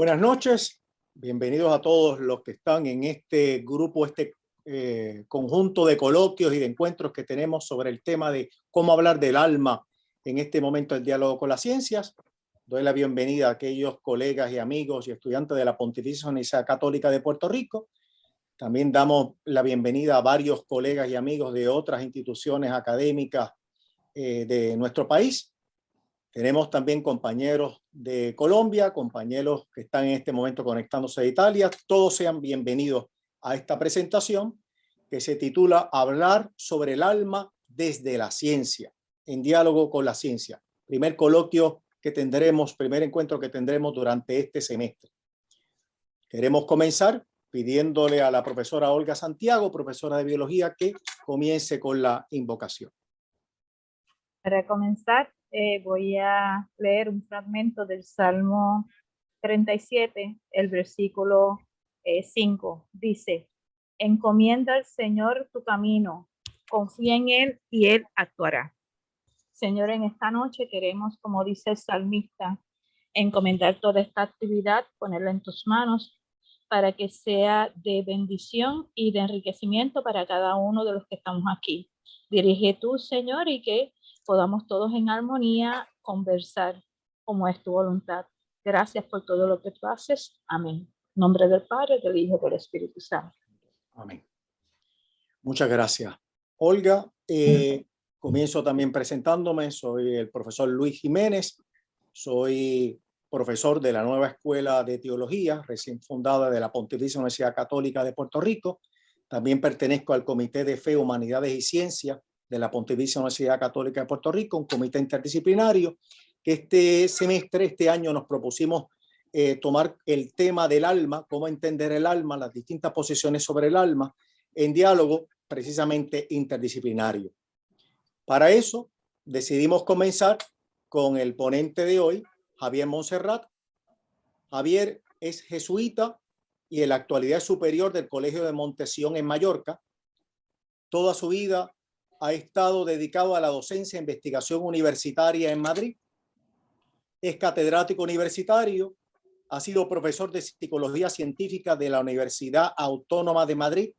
Buenas noches, bienvenidos a todos los que están en este grupo, conjunto de coloquios y de encuentros que tenemos sobre el tema de cómo hablar del alma en este momento del diálogo con las ciencias. Doy la bienvenida a aquellos colegas y amigos y estudiantes de la Pontificia Universidad Católica de Puerto Rico. También damos la bienvenida a varios colegas y amigos de otras instituciones académicas de nuestro país. Tenemos también compañeros de Colombia, compañeros que están en este momento conectándose de Italia. Todos sean bienvenidos a esta presentación que se titula Hablar sobre el alma desde la ciencia, en diálogo con la ciencia. Primer coloquio que tendremos, primer encuentro que tendremos durante este semestre. Queremos comenzar pidiéndole a la profesora Olga Santiago, profesora de biología, que comience con la invocación. Para comenzar, voy a leer un fragmento del Salmo 37, el versículo 5. Dice: encomienda al Señor tu camino, confía en Él y Él actuará. Señor, en esta noche queremos, como dice el salmista, encomendar toda esta actividad, ponerla en tus manos, para que sea de bendición y de enriquecimiento para cada uno de los que estamos aquí. Dirige tú, Señor, y que podamos todos en armonía conversar como es tu voluntad. Gracias por todo lo que tú haces. Amén. En nombre del Padre, del Hijo y del Espíritu Santo. Amén. Muchas gracias, Olga. Comienzo también presentándome. Soy el profesor Luis Jiménez. Soy profesor de la nueva Escuela de Teología, recién fundada de la Pontificia Universidad Católica de Puerto Rico. También pertenezco al Comité de Fe, Humanidades y Ciencias de la Pontificia Universidad Católica de Puerto Rico, un comité interdisciplinario que este semestre, este año, nos propusimos tomar el tema del alma, cómo entender el alma, las distintas posiciones sobre el alma, en diálogo precisamente interdisciplinario. Para eso decidimos comenzar con el ponente de hoy, Javier Montserrat. Javier es jesuita y en la actualidad es superior del Colegio de Montesión en Mallorca. Toda su vida ha estado dedicado a la docencia e investigación universitaria en Madrid. Es catedrático universitario, ha sido profesor de psicología científica de la Universidad Autónoma de Madrid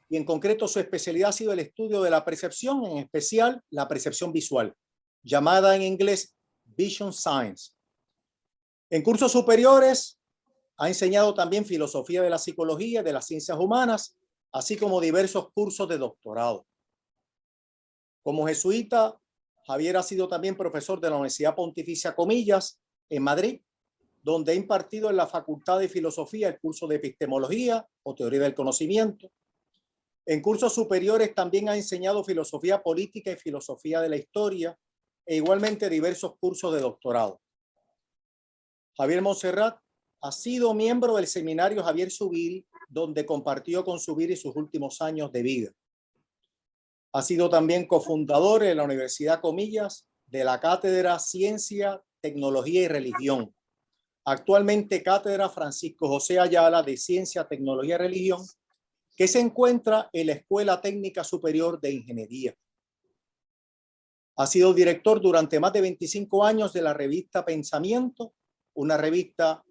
y en concreto su especialidad ha sido el estudio de la percepción, en especial la percepción visual, llamada en inglés Vision Science. En cursos superiores ha enseñado también filosofía de la psicología y de las ciencias humanas, así como diversos cursos de doctorado. Como jesuita, Javier ha sido también profesor de la Universidad Pontificia Comillas en Madrid, donde ha impartido en la Facultad de Filosofía el curso de Epistemología o Teoría del Conocimiento. En cursos superiores también ha enseñado filosofía política y filosofía de la historia e igualmente diversos cursos de doctorado. Javier Montserrat ha sido miembro del seminario Javier Zubiri, donde compartió con Zubiri sus últimos años de vida. Ha sido también cofundador en la Universidad Comillas de la Cátedra Ciencia, Tecnología y Religión. Actualmente Cátedra Francisco José Ayala de Ciencia, Tecnología y Religión, que se encuentra en la Escuela Técnica Superior de Ingeniería. Ha sido director durante más de 25 años de la revista Pensamiento, una revista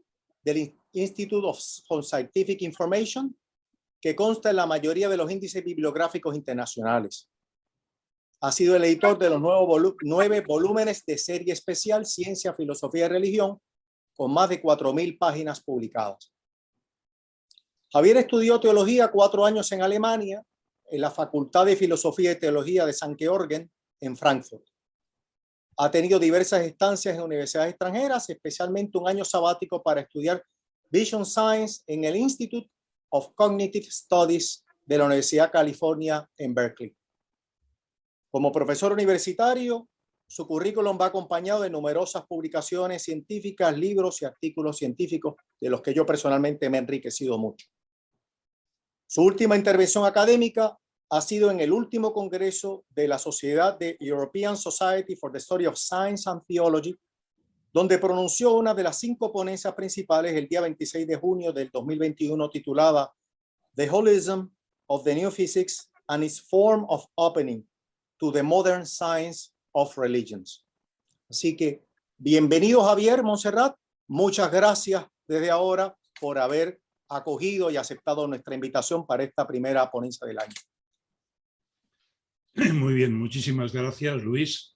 del Institute of Scientific Information, que consta en la mayoría de los índices bibliográficos internacionales. Ha sido el editor de los 9 volúmenes de serie especial Ciencia, Filosofía y Religión, con más de 4.000 páginas publicadas. Javier estudió teología 4 años en Alemania, en la Facultad de Filosofía y Teología de St. Georgen, en Frankfurt. Ha tenido diversas estancias en universidades extranjeras, especialmente un año sabático para estudiar Vision Science en el Institute of Cognitive Studies de la Universidad de California en Berkeley. Como profesor universitario, su currículum va acompañado de numerosas publicaciones científicas, libros y artículos científicos, de los que yo personalmente me he enriquecido mucho. Su última intervención académica ha sido en el último congreso de la Sociedad de European Society for the Study of Science and Theology, donde pronunció una de las 5 ponencias principales el día 26 de junio del 2021 titulada The Holism of the New Physics and its Form of Opening to the Modern Science of Religions. Así que bienvenido Javier Montserrat, muchas gracias desde ahora por haber acogido y aceptado nuestra invitación para esta primera ponencia del año. Muy bien, muchísimas gracias, Luis.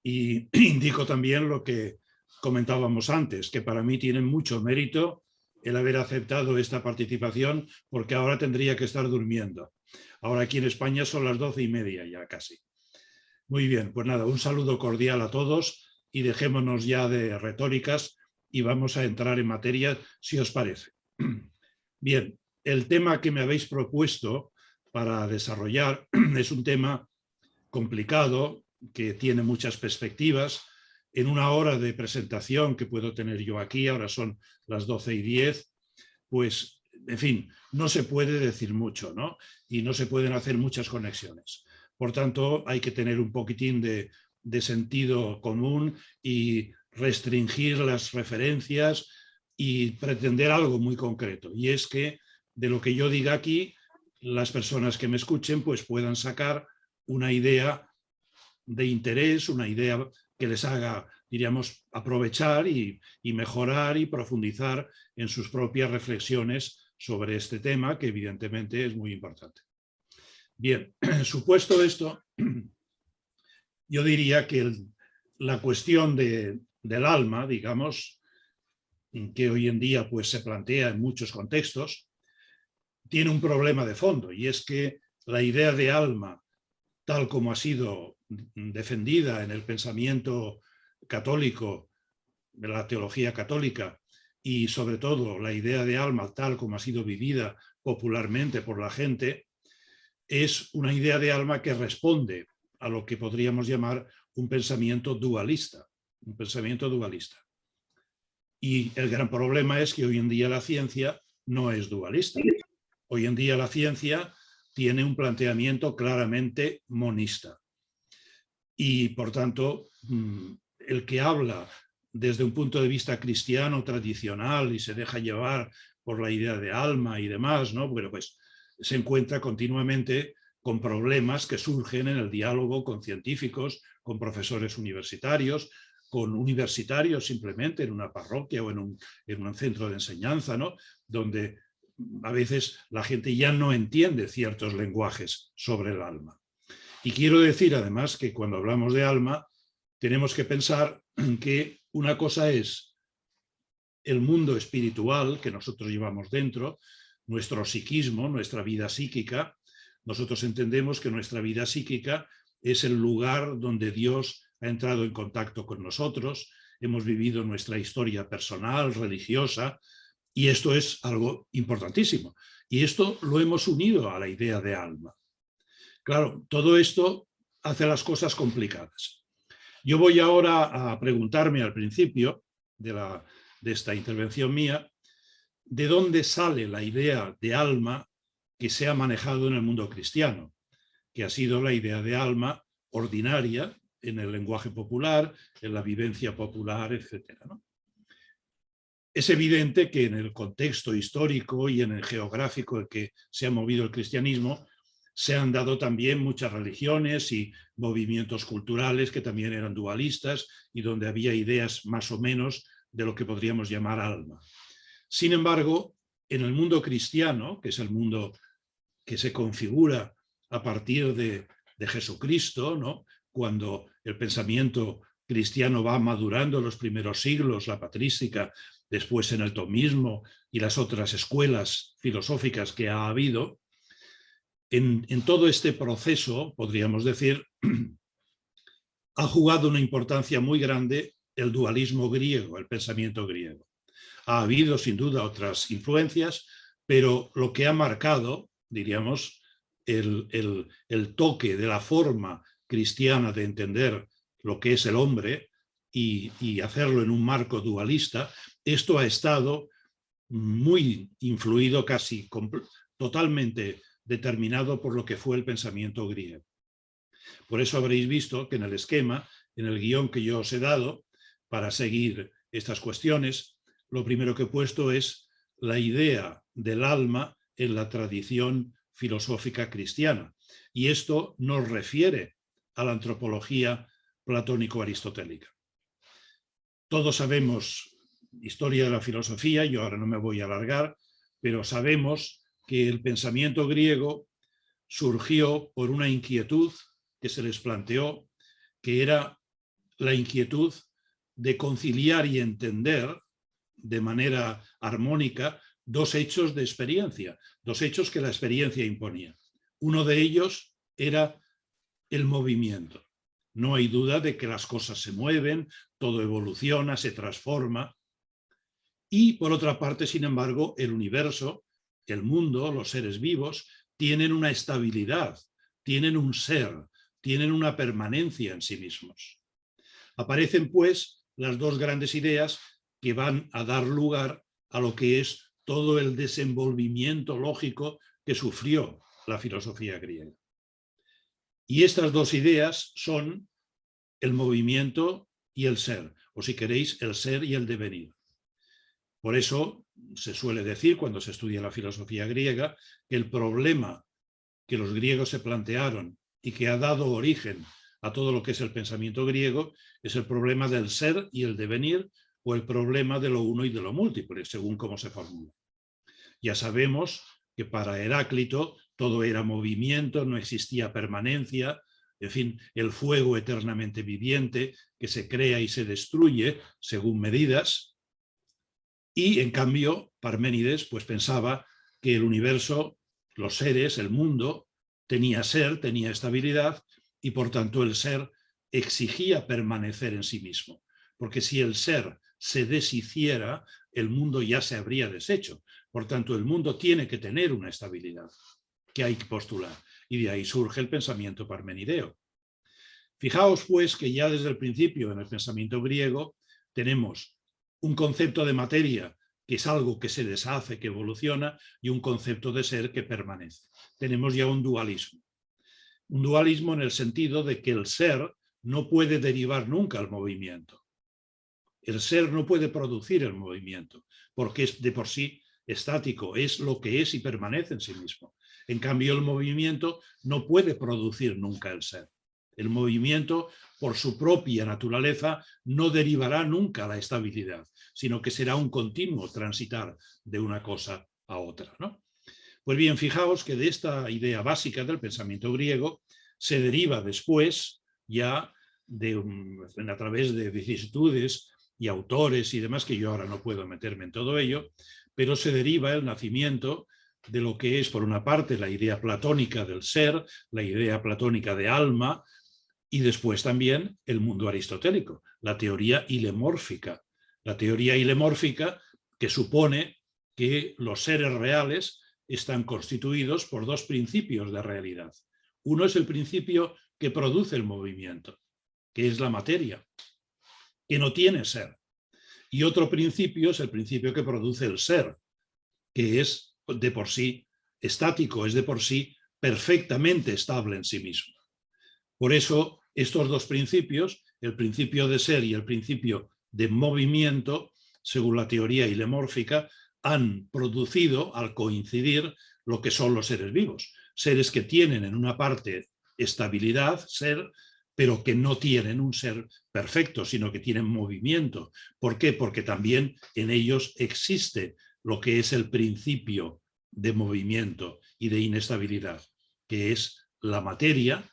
Y indico también lo que comentábamos antes, que para mí tiene mucho mérito el haber aceptado esta participación, porque ahora tendría que estar durmiendo. Ahora aquí en España son las 12:30 ya casi. Muy bien, pues nada, un saludo cordial a todos y dejémonos ya de retóricas y vamos a entrar en materia, si os parece. Bien, el tema que me habéis propuesto para desarrollar es un tema complicado, que tiene muchas perspectivas. En una hora de presentación que puedo tener yo aquí, ahora son las 12:10, pues, en fin, no se puede decir mucho, ¿no? Y no se pueden hacer muchas conexiones. Por tanto, hay que tener un poquitín de sentido común y restringir las referencias y pretender algo muy concreto. Y es que de lo que yo diga aquí, las personas que me escuchen pues puedan sacar una idea de interés, una idea que les haga, diríamos, aprovechar y mejorar y profundizar en sus propias reflexiones sobre este tema, que evidentemente es muy importante. Bien, supuesto esto, yo diría que la cuestión del alma, digamos, que hoy en día pues, se plantea en muchos contextos, tiene un problema de fondo, y es que la idea de alma, tal como ha sido defendida en el pensamiento católico, de la teología católica, y sobre todo la idea de alma, tal como ha sido vivida popularmente por la gente, es una idea de alma que responde a lo que podríamos llamar un pensamiento dualista. Un pensamiento dualista. Y el gran problema es que hoy en día la ciencia no es dualista. Hoy en día la ciencia tiene un planteamiento claramente monista. Y, por tanto, el que habla desde un punto de vista cristiano tradicional y se deja llevar por la idea de alma y demás, ¿no? Bueno, pues se encuentra continuamente con problemas que surgen en el diálogo con científicos, con profesores universitarios, con universitarios simplemente en una parroquia o en un centro de enseñanza, ¿no? Donde a veces la gente ya no entiende ciertos lenguajes sobre el alma. Y quiero decir además que cuando hablamos de alma tenemos que pensar que una cosa es el mundo espiritual que nosotros llevamos dentro, nuestro psiquismo, nuestra vida psíquica. Nosotros entendemos que nuestra vida psíquica es el lugar donde Dios ha entrado en contacto con nosotros, hemos vivido nuestra historia personal, religiosa, y esto es algo importantísimo. Y esto lo hemos unido a la idea de alma. Claro, todo esto hace las cosas complicadas. Yo voy ahora a preguntarme al principio de esta intervención mía, ¿de dónde sale la idea de alma que se ha manejado en el mundo cristiano? Que ha sido la idea de alma ordinaria en el lenguaje popular, en la vivencia popular, etc., ¿no? Es evidente que en el contexto histórico y en el geográfico en que se ha movido el cristianismo, se han dado también muchas religiones y movimientos culturales que también eran dualistas y donde había ideas más o menos de lo que podríamos llamar alma. Sin embargo, en el mundo cristiano, que es el mundo que se configura a partir de Jesucristo, ¿no? Cuando el pensamiento cristiano va madurando en los primeros siglos, la patrística, después en el tomismo y las otras escuelas filosóficas que ha habido, en todo este proceso, podríamos decir, ha jugado una importancia muy grande el dualismo griego, el pensamiento griego. Ha habido sin duda otras influencias, pero lo que ha marcado, diríamos, el toque de la forma cristiana de entender lo que es el hombre y hacerlo en un marco dualista, esto ha estado muy influido, casi totalmente determinado por lo que fue el pensamiento griego. Por eso habréis visto que en el esquema, en el guión que yo os he dado para seguir estas cuestiones, lo primero que he puesto es la idea del alma en la tradición filosófica cristiana. Y esto nos refiere a la antropología platónico-aristotélica. Todos sabemos historia de la filosofía, yo ahora no me voy a alargar, pero sabemos que el pensamiento griego surgió por una inquietud que se les planteó, que era la inquietud de conciliar y entender de manera armónica dos hechos de experiencia, dos hechos que la experiencia imponía. Uno de ellos era el movimiento. No hay duda de que las cosas se mueven, todo evoluciona, se transforma. Y por otra parte, sin embargo, el universo, el mundo, los seres vivos, tienen una estabilidad, tienen un ser, tienen una permanencia en sí mismos. Aparecen, pues, las dos grandes ideas que van a dar lugar a lo que es todo el desenvolvimiento lógico que sufrió la filosofía griega. Y estas dos ideas son el movimiento y el ser, o si queréis, el ser y el devenir. Por eso se suele decir, cuando se estudia la filosofía griega, que el problema que los griegos se plantearon y que ha dado origen a todo lo que es el pensamiento griego es el problema del ser y el devenir, o el problema de lo uno y de lo múltiple, según cómo se formula. Ya sabemos que para Heráclito todo era movimiento, no existía permanencia, en fin, el fuego eternamente viviente que se crea y se destruye según medidas. Y en cambio Parménides pues pensaba que el universo, los seres, el mundo tenía ser, tenía estabilidad, y por tanto el ser exigía permanecer en sí mismo, porque si el ser se deshiciera, el mundo ya se habría deshecho. Por tanto, el mundo tiene que tener una estabilidad que hay que postular, y de ahí surge el pensamiento parmenideo. Fijaos, pues, que ya desde el principio en el pensamiento griego tenemos un concepto de materia que es algo que se deshace, que evoluciona, y un concepto de ser que permanece. Tenemos ya un dualismo. Un dualismo en el sentido de que el ser no puede derivar nunca al movimiento. El ser no puede producir el movimiento, porque es de por sí estático, es lo que es y permanece en sí mismo. En cambio, el movimiento no puede producir nunca el ser. El movimiento, por su propia naturaleza, no derivará nunca a la estabilidad, sino que será un continuo transitar de una cosa a otra, ¿no? Pues bien, fijaos que de esta idea básica del pensamiento griego se deriva después, ya a través de vicisitudes y autores y demás, que yo ahora no puedo meterme en todo ello, pero se deriva el nacimiento de lo que es, por una parte, la idea platónica del ser, la idea platónica de alma, y después también el mundo aristotélico, la teoría hilemórfica. La teoría hilemórfica que supone que los seres reales están constituidos por dos principios de realidad. Uno es el principio que produce el movimiento, que es la materia, que no tiene ser. Y otro principio es el principio que produce el ser, que es de por sí estático, es de por sí perfectamente estable en sí mismo. Por eso, estos dos principios, el principio de ser y el principio de movimiento, según la teoría hilemórfica, han producido, al coincidir, lo que son los seres vivos. Seres que tienen en una parte estabilidad, ser, pero que no tienen un ser perfecto, sino que tienen movimiento. ¿Por qué? Porque también en ellos existe lo que es el principio de movimiento y de inestabilidad, que es la materia,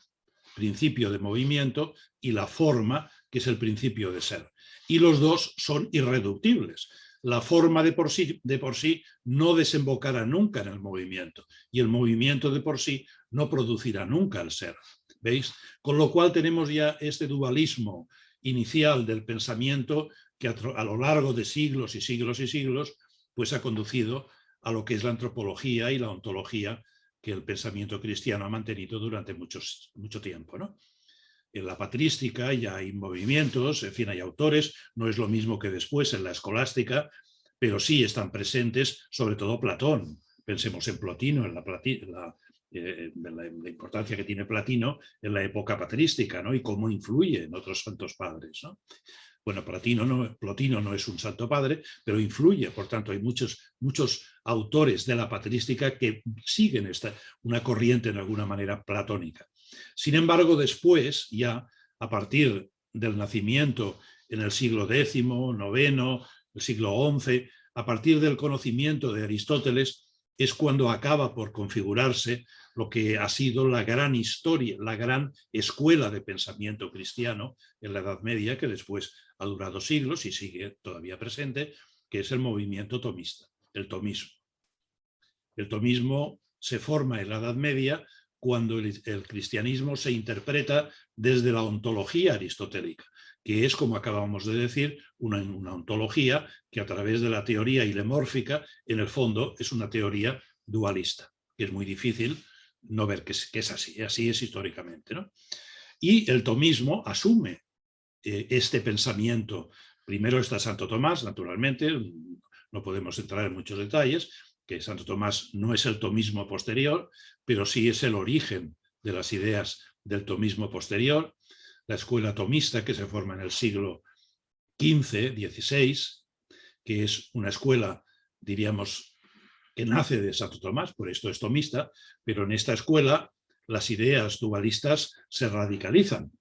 principio de movimiento, y la forma, que es el principio de ser. Y los dos son irreductibles. La forma de por sí no desembocará nunca en el movimiento, y el movimiento de por sí no producirá nunca el ser. ¿Veis? Con lo cual tenemos ya este dualismo inicial del pensamiento que a lo largo de siglos y siglos y siglos pues ha conducido a lo que es la antropología y la ontología que el pensamiento cristiano ha mantenido durante mucho tiempo, ¿no? En la patrística ya hay movimientos, en fin, hay autores, no es lo mismo que después en la escolástica, pero sí están presentes, sobre todo Platón. Pensemos en Plotino, en la importancia que tiene Platino en la época patrística, ¿no? Y cómo influye en otros santos padres, ¿no? Bueno, Plotino no es un santo padre, pero influye. Por tanto, hay muchos autores de la patrística que siguen una corriente, de alguna manera, platónica. Sin embargo, después, ya a partir del nacimiento en el siglo X, IX, el siglo XI, a partir del conocimiento de Aristóteles, es cuando acaba por configurarse lo que ha sido la gran historia, la gran escuela de pensamiento cristiano en la Edad Media, que después ha durado siglos y sigue todavía presente, que es el movimiento tomista, el tomismo. El tomismo se forma en la Edad Media cuando el cristianismo se interpreta desde la ontología aristotélica, que es, como acabamos de decir, una ontología que a través de la teoría ilemórfica, en el fondo, es una teoría dualista, que es muy difícil no ver que es así es históricamente, ¿no? Y el tomismo asume este pensamiento. Primero está Santo Tomás, naturalmente, no podemos entrar en muchos detalles, que Santo Tomás no es el tomismo posterior, pero sí es el origen de las ideas del tomismo posterior. La escuela tomista, que se forma en el siglo XV, XVI, que es una escuela, diríamos, que nace de Santo Tomás, por esto es tomista, pero en esta escuela las ideas dualistas se radicalizan.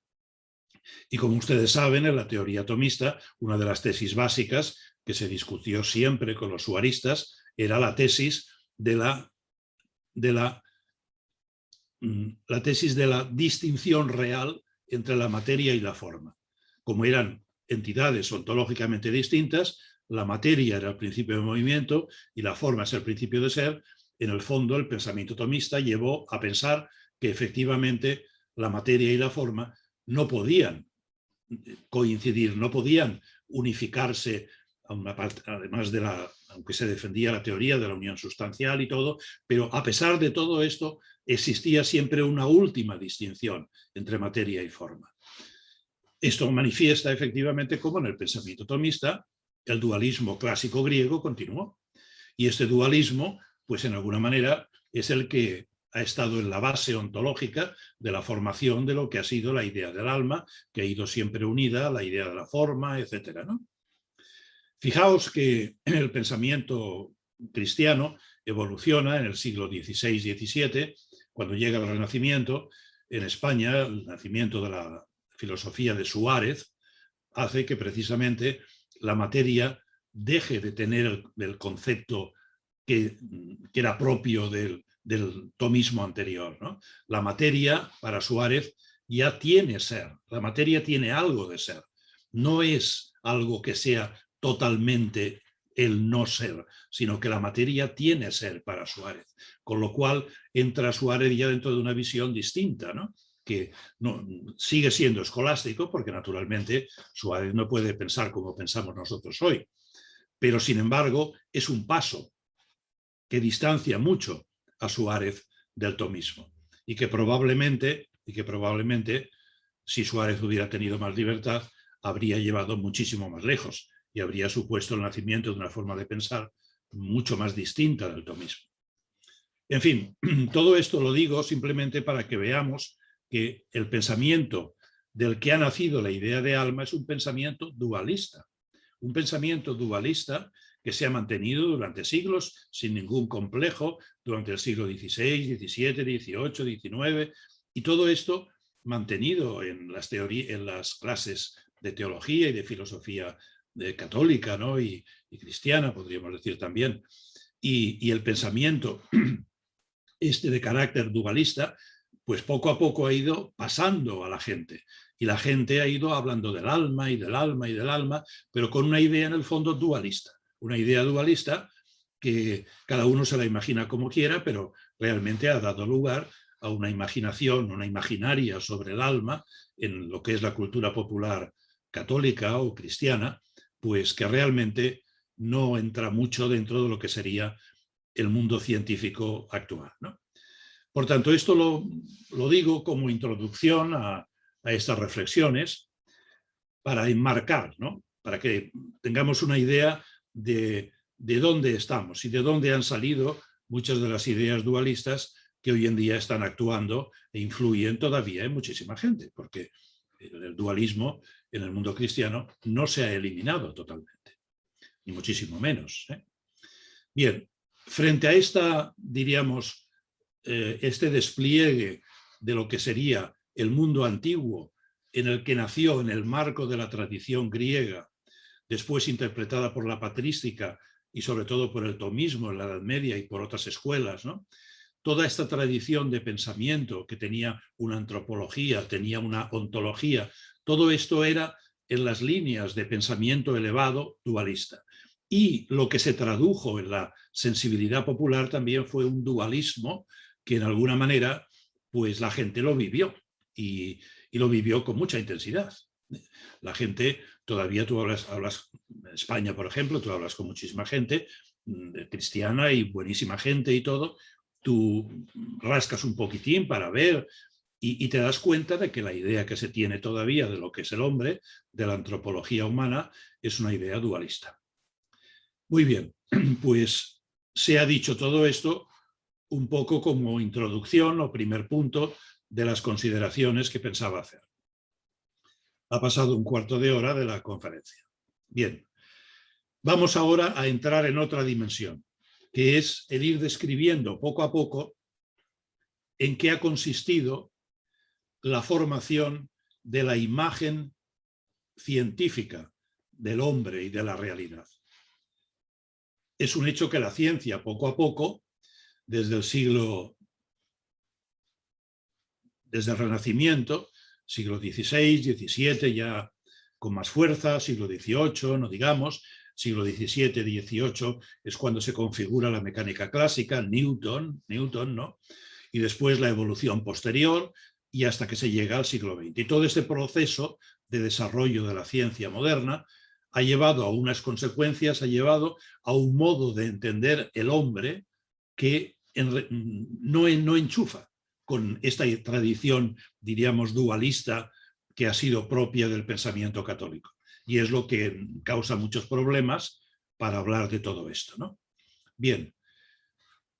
Y como ustedes saben, en la teoría tomista, una de las tesis básicas que se discutió siempre con los suaristas era la tesis de la distinción real entre la materia y la forma. Como eran entidades ontológicamente distintas, la materia era el principio de movimiento y la forma es el principio de ser. En el fondo, el pensamiento tomista llevó a pensar que efectivamente la materia y la forma no podían coincidir, no podían unificarse, además de aunque se defendía la teoría de la unión sustancial y todo, pero a pesar de todo esto existía siempre una última distinción entre materia y forma. Esto manifiesta efectivamente cómo en el pensamiento tomista el dualismo clásico griego continuó. Y este dualismo, pues en alguna manera, es el que ha estado en la base ontológica de la formación de lo que ha sido la idea del alma, que ha ido siempre unida a la idea de la forma, etc., ¿no? Fijaos que el pensamiento cristiano evoluciona en el siglo XVI-XVII, cuando llega el Renacimiento. En España, el nacimiento de la filosofía de Suárez hace que precisamente la materia deje de tener el concepto que era propio del tomismo anterior, ¿no? La materia, para Suárez, ya tiene ser, la materia tiene algo de ser, no es algo que sea totalmente el no ser, sino que la materia tiene ser para Suárez, con lo cual entra Suárez ya dentro de una visión distinta, ¿no? Que no, sigue siendo escolástico, porque naturalmente Suárez no puede pensar como pensamos nosotros hoy, pero sin embargo es un paso que distancia mucho a Suárez del tomismo y que probablemente, si Suárez hubiera tenido más libertad, habría llevado muchísimo más lejos y habría supuesto el nacimiento de una forma de pensar mucho más distinta del tomismo. En fin, todo esto lo digo simplemente para que veamos que el pensamiento del que ha nacido la idea de alma es un pensamiento dualista que se ha mantenido durante siglos sin ningún complejo, durante el siglo XVI, XVII, XVIII, XIX, y todo esto mantenido en las clases de teología y de filosofía católica, ¿no? y cristiana, podríamos decir también. Y el pensamiento de carácter dualista, pues poco a poco ha ido pasando a la gente. Y la gente ha ido hablando del alma y del alma y del alma, pero con una idea en el fondo dualista. Una idea dualista que cada uno se la imagina como quiera, pero realmente ha dado lugar a una imaginación, una imaginaria sobre el alma en lo que es la cultura popular católica o cristiana, pues que realmente no entra mucho dentro de lo que sería el mundo científico actual, ¿no? Por tanto, esto lo digo como introducción a estas reflexiones para enmarcar, ¿no? Para que tengamos una idea de dónde estamos y de dónde han salido muchas de las ideas dualistas que hoy en día están actuando e influyen todavía en muchísima gente, porque el dualismo en el mundo cristiano no se ha eliminado totalmente, ni muchísimo menos, ¿eh? Bien, frente a esta, diríamos, este despliegue de lo que sería el mundo antiguo en el que nació en el marco de la tradición griega después interpretada por la patrística y sobre todo por el tomismo en la Edad Media y por otras escuelas, ¿no? Toda esta tradición de pensamiento que tenía una antropología, tenía una ontología, todo esto era en las líneas de pensamiento elevado dualista. Y lo que se tradujo en la sensibilidad popular también fue un dualismo que en alguna manera pues la gente lo vivió y lo vivió con mucha intensidad. La gente, todavía tú hablas en España, por ejemplo, tú hablas con muchísima gente cristiana y buenísima gente y todo, tú rascas un poquitín para ver y te das cuenta de que la idea que se tiene todavía de lo que es el hombre, de la antropología humana, es una idea dualista. Muy bien, pues se ha dicho todo esto un poco como introducción o primer punto de las consideraciones que pensaba hacer. Ha pasado un cuarto de hora de la conferencia. Bien, vamos ahora a entrar en otra dimensión, que es el ir describiendo poco a poco en qué ha consistido la formación de la imagen científica del hombre y de la realidad. Es un hecho que la ciencia, poco a poco, desde el Renacimiento, siglo XVI, XVII, ya con más fuerza, siglo XVIII, no digamos, siglo XVII, XVIII es cuando se configura la mecánica clásica, Newton, ¿no? Y después la evolución posterior y hasta que se llega al siglo XX. Y todo este proceso de desarrollo de la ciencia moderna ha llevado a unas consecuencias, ha llevado a un modo de entender el hombre que no enchufa con esta tradición, diríamos, dualista que ha sido propia del pensamiento católico. Y es lo que causa muchos problemas para hablar de todo esto, ¿no? Bien,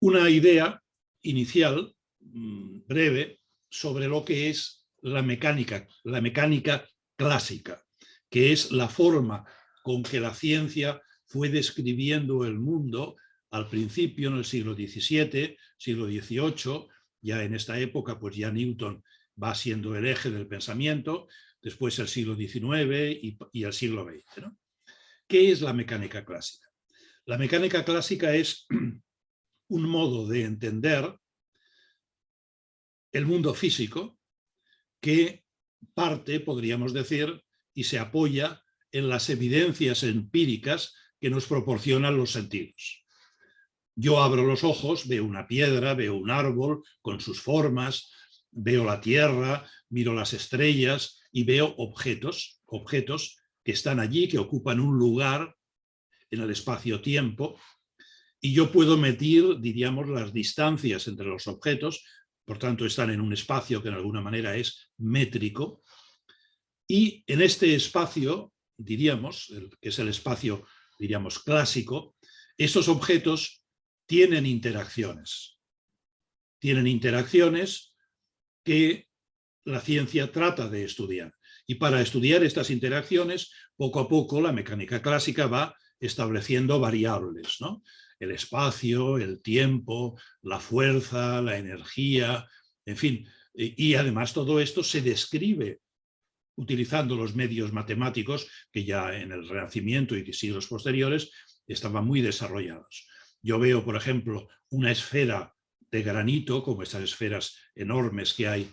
una idea inicial, breve, sobre lo que es la mecánica clásica, que es la forma con que la ciencia fue describiendo el mundo al principio en el siglo XVII, siglo XVIII, ya en esta época pues ya Newton va siendo el eje del pensamiento, después el siglo XIX y el siglo XX, ¿no? ¿Qué es la mecánica clásica? La mecánica clásica es un modo de entender el mundo físico que parte, podríamos decir, y se apoya en las evidencias empíricas que nos proporcionan los sentidos. Yo abro los ojos, veo una piedra, veo un árbol con sus formas, veo la tierra, miro las estrellas y veo objetos que están allí, que ocupan un lugar en el espacio-tiempo, y yo puedo medir, diríamos, las distancias entre los objetos, por tanto están en un espacio que de alguna manera es métrico, y en este espacio, diríamos, que es el espacio, diríamos, clásico, estos objetos tienen interacciones que la ciencia trata de estudiar. Y para estudiar estas interacciones, poco a poco la mecánica clásica va estableciendo variables, ¿no? El espacio, el tiempo, la fuerza, la energía, en fin. Y además todo esto se describe utilizando los medios matemáticos que ya en el Renacimiento y siglos posteriores estaban muy desarrollados. Yo veo, por ejemplo, una esfera de granito, como estas esferas enormes que hay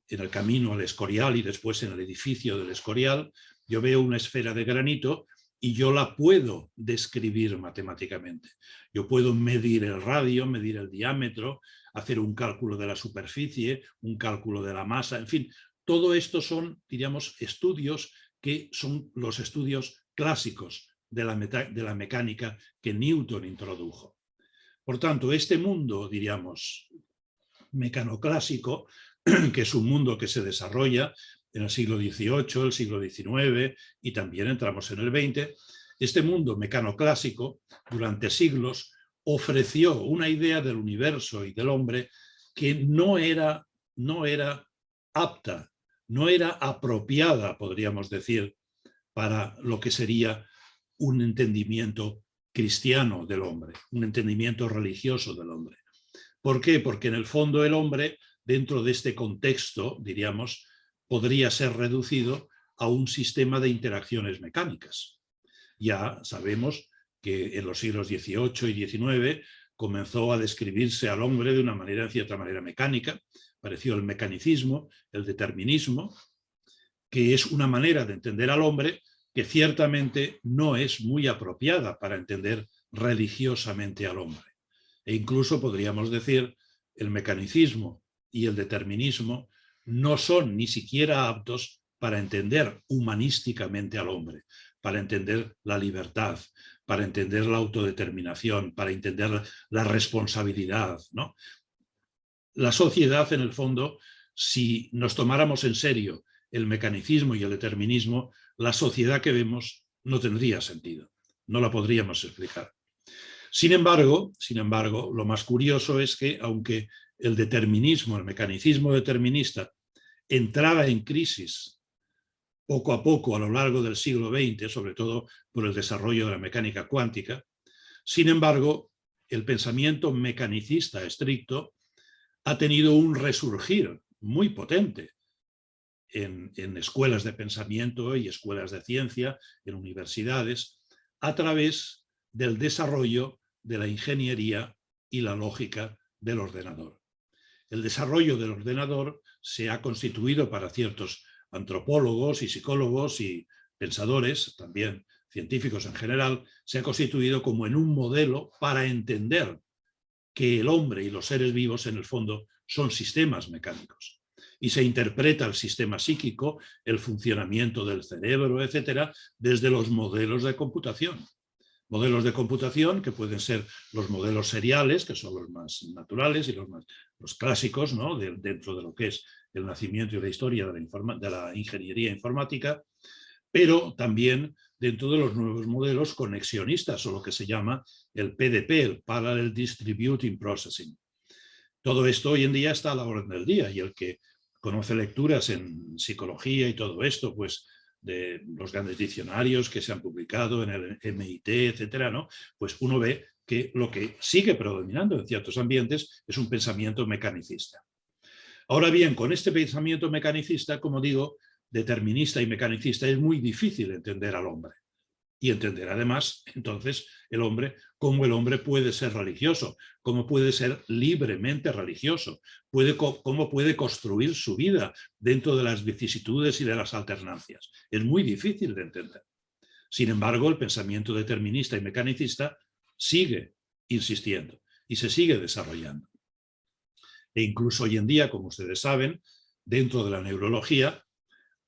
en el camino al Escorial y después en el edificio del Escorial. Yo veo una esfera de granito y yo la puedo describir matemáticamente. Yo puedo medir el radio, medir el diámetro, hacer un cálculo de la superficie, un cálculo de la masa, en fin. Todo esto son, diríamos, estudios que son los estudios clásicos de la mecánica que Newton introdujo. Por tanto, este mundo, diríamos, mecanoclásico, que es un mundo que se desarrolla en el siglo XVIII, el siglo XIX y también entramos en el XX, este mundo mecanoclásico durante siglos ofreció una idea del universo y del hombre que no era apta, no era apropiada, podríamos decir, para lo que sería un entendimiento cristiano del hombre, un entendimiento religioso del hombre. ¿Por qué? Porque en el fondo el hombre, dentro de este contexto, diríamos, podría ser reducido a un sistema de interacciones mecánicas. ya sabemos que en los siglos XVIII y XIX comenzó a describirse al hombre de una manera, en cierta manera, mecánica. Apareció el mecanicismo, el determinismo, que es una manera de entender al hombre que ciertamente no es muy apropiada para entender religiosamente al hombre. E incluso podríamos decir, el mecanicismo y el determinismo no son ni siquiera aptos para entender humanísticamente al hombre, para entender la libertad, para entender la autodeterminación, para entender la responsabilidad, ¿no? La sociedad, en el fondo, si nos tomáramos en serio el mecanicismo y el determinismo, la sociedad que vemos no tendría sentido, no la podríamos explicar. Sin embargo, lo más curioso es que, aunque el determinismo, el mecanicismo determinista, entraba en crisis poco a poco a lo largo del siglo XX, sobre todo por el desarrollo de la mecánica cuántica, sin embargo, el pensamiento mecanicista estricto ha tenido un resurgir muy potente en escuelas de pensamiento y escuelas de ciencia, en universidades, a través del desarrollo de la ingeniería y la lógica del ordenador. El desarrollo del ordenador se ha constituido para ciertos antropólogos y psicólogos y pensadores, también científicos en general, se ha constituido como en un modelo para entender que el hombre y los seres vivos en el fondo son sistemas mecánicos. Y se interpreta el sistema psíquico, el funcionamiento del cerebro, etcétera, desde los modelos de computación. Modelos de computación que pueden ser los modelos seriales, que son los más naturales y los clásicos, ¿no? Dentro de lo que es el nacimiento y la historia de la ingeniería informática, pero también dentro de los nuevos modelos conexionistas, o lo que se llama el PDP, el Parallel Distributed Processing. Todo esto hoy en día está a la orden del día, y el que conoce lecturas en psicología y todo esto, pues de los grandes diccionarios que se han publicado en el MIT, etcétera, ¿no? Pues uno ve que lo que sigue predominando en ciertos ambientes es un pensamiento mecanicista. Ahora bien, con este pensamiento mecanicista, como digo, determinista y mecanicista, es muy difícil entender al hombre. Y entender además, entonces, el hombre, cómo el hombre puede ser religioso, cómo puede ser libremente religioso, cómo puede construir su vida dentro de las vicisitudes y de las alternancias. Es muy difícil de entender. Sin embargo, el pensamiento determinista y mecanicista sigue insistiendo y se sigue desarrollando. E incluso hoy en día, como ustedes saben, dentro de la neurología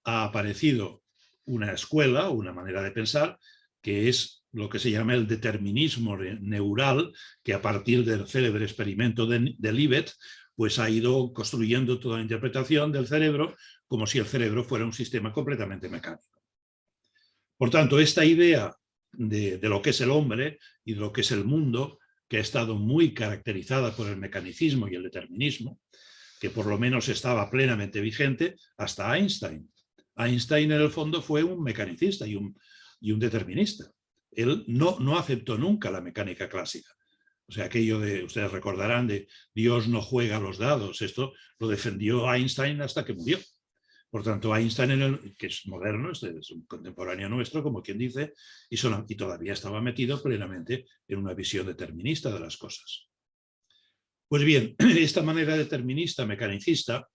ha aparecido una escuela, una manera de pensar, que es lo que se llama el determinismo neural, que a partir del célebre experimento de Libet, pues ha ido construyendo toda la interpretación del cerebro como si el cerebro fuera un sistema completamente mecánico. Por tanto, esta idea de lo que es el hombre y de lo que es el mundo, que ha estado muy caracterizada por el mecanicismo y el determinismo, que por lo menos estaba plenamente vigente hasta Einstein. Einstein, en el fondo, fue un mecanicista y un determinista. Él no aceptó nunca la mecánica clásica. O sea, aquello de, ustedes recordarán, de Dios no juega a los dados, esto lo defendió Einstein hasta que murió. Por tanto, Einstein, que es moderno, es un contemporáneo nuestro, como quien dice, y todavía estaba metido plenamente en una visión determinista de las cosas. Pues bien, esta manera determinista, mecanicista,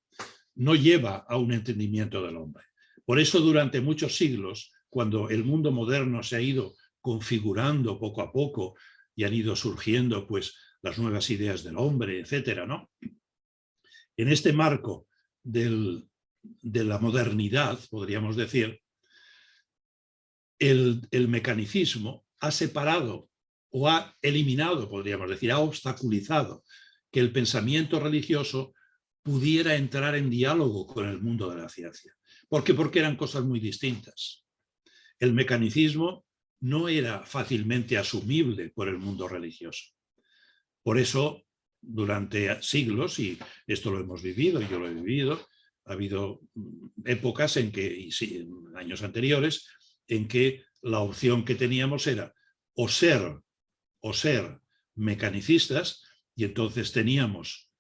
no lleva a un entendimiento del hombre. Por eso, durante muchos siglos, cuando el mundo moderno se ha ido configurando poco a poco y han ido surgiendo pues, las nuevas ideas del hombre, etcétera, ¿no? En este marco de la modernidad, podríamos decir, el mecanicismo ha separado o ha eliminado, podríamos decir, ha obstaculizado que el pensamiento religioso pudiera entrar en diálogo con el mundo de la ciencia. ¿Por qué? Porque eran cosas muy distintas. El mecanicismo no era fácilmente asumible por el mundo religioso. Por eso, durante siglos, y esto lo hemos vivido, yo lo he vivido, ha habido épocas en que, y sí, en años anteriores, en que la opción que teníamos era o ser mecanicistas, y entonces teníamos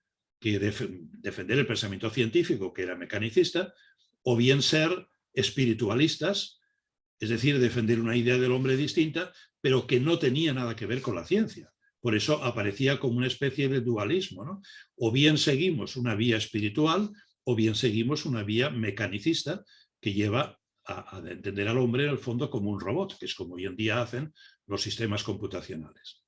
que defender el pensamiento científico, que era mecanicista, o bien ser espiritualistas, es decir, defender una idea del hombre distinta, pero que no tenía nada que ver con la ciencia. Por eso aparecía como una especie de dualismo, ¿no? O bien seguimos una vía espiritual o bien seguimos una vía mecanicista que lleva a entender al hombre en el fondo como un robot, que es como hoy en día hacen los sistemas computacionales.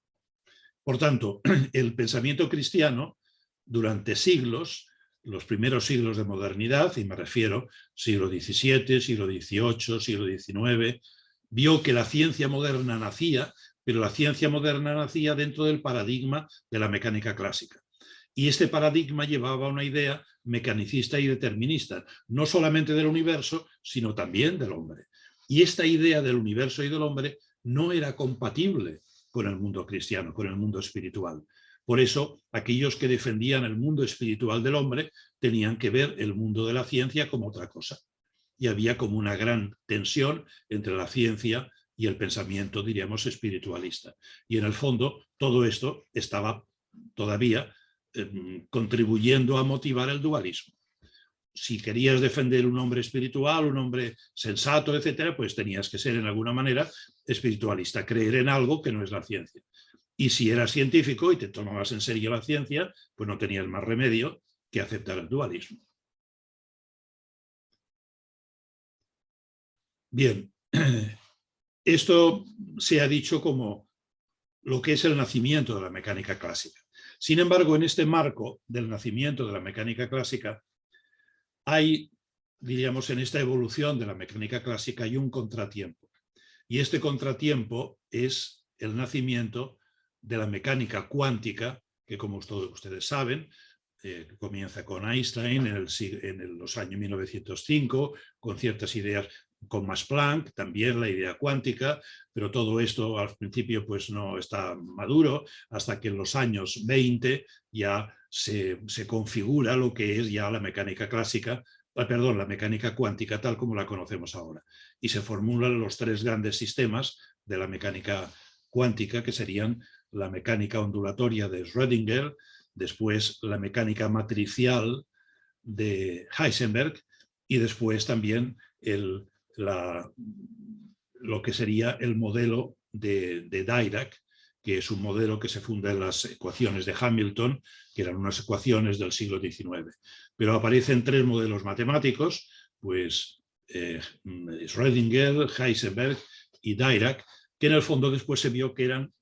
Por tanto, el pensamiento cristiano durante siglos, los primeros siglos de modernidad, y me refiero siglo XVII, siglo XVIII, siglo XIX, vio que la ciencia moderna nacía, pero la ciencia moderna nacía dentro del paradigma de la mecánica clásica. Y este paradigma llevaba una idea mecanicista y determinista, no solamente del universo, sino también del hombre. Y esta idea del universo y del hombre no era compatible con el mundo cristiano, con el mundo espiritual. Por eso, aquellos que defendían el mundo espiritual del hombre tenían que ver el mundo de la ciencia como otra cosa. Y había como una gran tensión entre la ciencia y el pensamiento, diríamos, espiritualista. Y en el fondo, todo esto estaba todavía contribuyendo a motivar el dualismo. Si querías defender un hombre espiritual, un hombre sensato, etcétera, pues tenías que ser en alguna manera espiritualista, creer en algo que no es la ciencia. Y si eras científico y te tomabas en serio la ciencia, pues no tenías más remedio que aceptar el dualismo. Bien, esto se ha dicho como lo que es el nacimiento de la mecánica clásica. Sin embargo, en este marco del nacimiento de la mecánica clásica, hay, diríamos, en esta evolución de la mecánica clásica hay un contratiempo. Y este contratiempo es el nacimiento de la mecánica cuántica, que como ustedes saben, comienza con Einstein en los años 1905, con ciertas ideas, con Max Planck, también la idea cuántica, pero todo esto al principio pues no está maduro, hasta que en los años 20 ya se configura lo que es ya la mecánica clásica, perdón, la mecánica cuántica tal como la conocemos ahora. Y se formulan los tres grandes sistemas de la mecánica cuántica, que serían la mecánica ondulatoria de Schrödinger, después la mecánica matricial de Heisenberg y después también lo que sería el modelo de Dirac, que es un modelo que se funda en las ecuaciones de Hamilton, que eran unas ecuaciones del siglo XIX. Pero aparecen tres modelos matemáticos, pues Schrödinger, Heisenberg y Dirac, que en el fondo después se vio que eran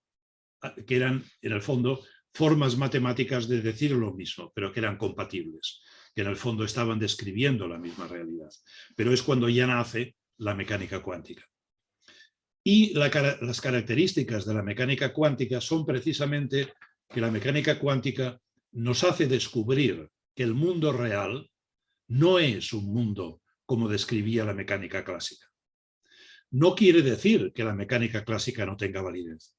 en el fondo formas matemáticas de decir lo mismo, pero que eran compatibles, que en el fondo estaban describiendo la misma realidad. Pero es cuando ya nace la mecánica cuántica. Y las características de la mecánica cuántica son precisamente que la mecánica cuántica nos hace descubrir que el mundo real no es un mundo como describía la mecánica clásica. No quiere decir que la mecánica clásica no tenga validez,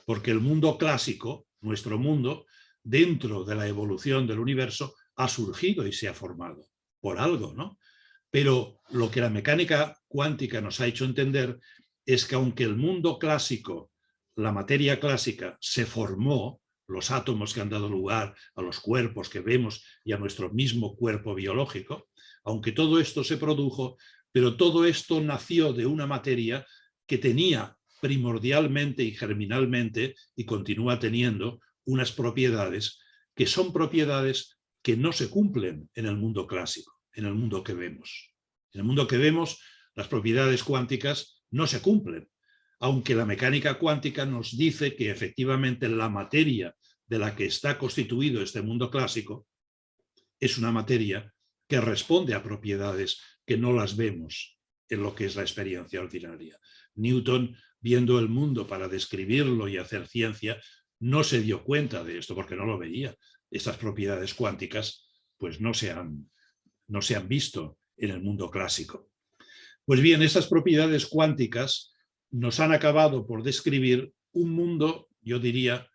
porque el mundo clásico, nuestro mundo, dentro de la evolución del universo, ha surgido y se ha formado por algo, ¿no? Pero lo que la mecánica cuántica nos ha hecho entender es que aunque el mundo clásico, la materia clásica, se formó, los átomos que han dado lugar a los cuerpos que vemos y a nuestro mismo cuerpo biológico, aunque todo esto se produjo, pero todo esto nació de una materia que tenía primordialmente y germinalmente, y continúa teniendo, unas propiedades que son propiedades que no se cumplen en el mundo clásico, en el mundo que vemos. En el mundo que vemos, las propiedades cuánticas no se cumplen, aunque la mecánica cuántica nos dice que efectivamente la materia de la que está constituido este mundo clásico es una materia que responde a propiedades que no las vemos en lo que es la experiencia ordinaria. Newton, viendo el mundo para describirlo y hacer ciencia, no se dio cuenta de esto porque no lo veía. Estas propiedades cuánticas pues no se han visto en el mundo clásico. Pues bien, estas propiedades cuánticas nos han acabado por describir un mundo, yo diría,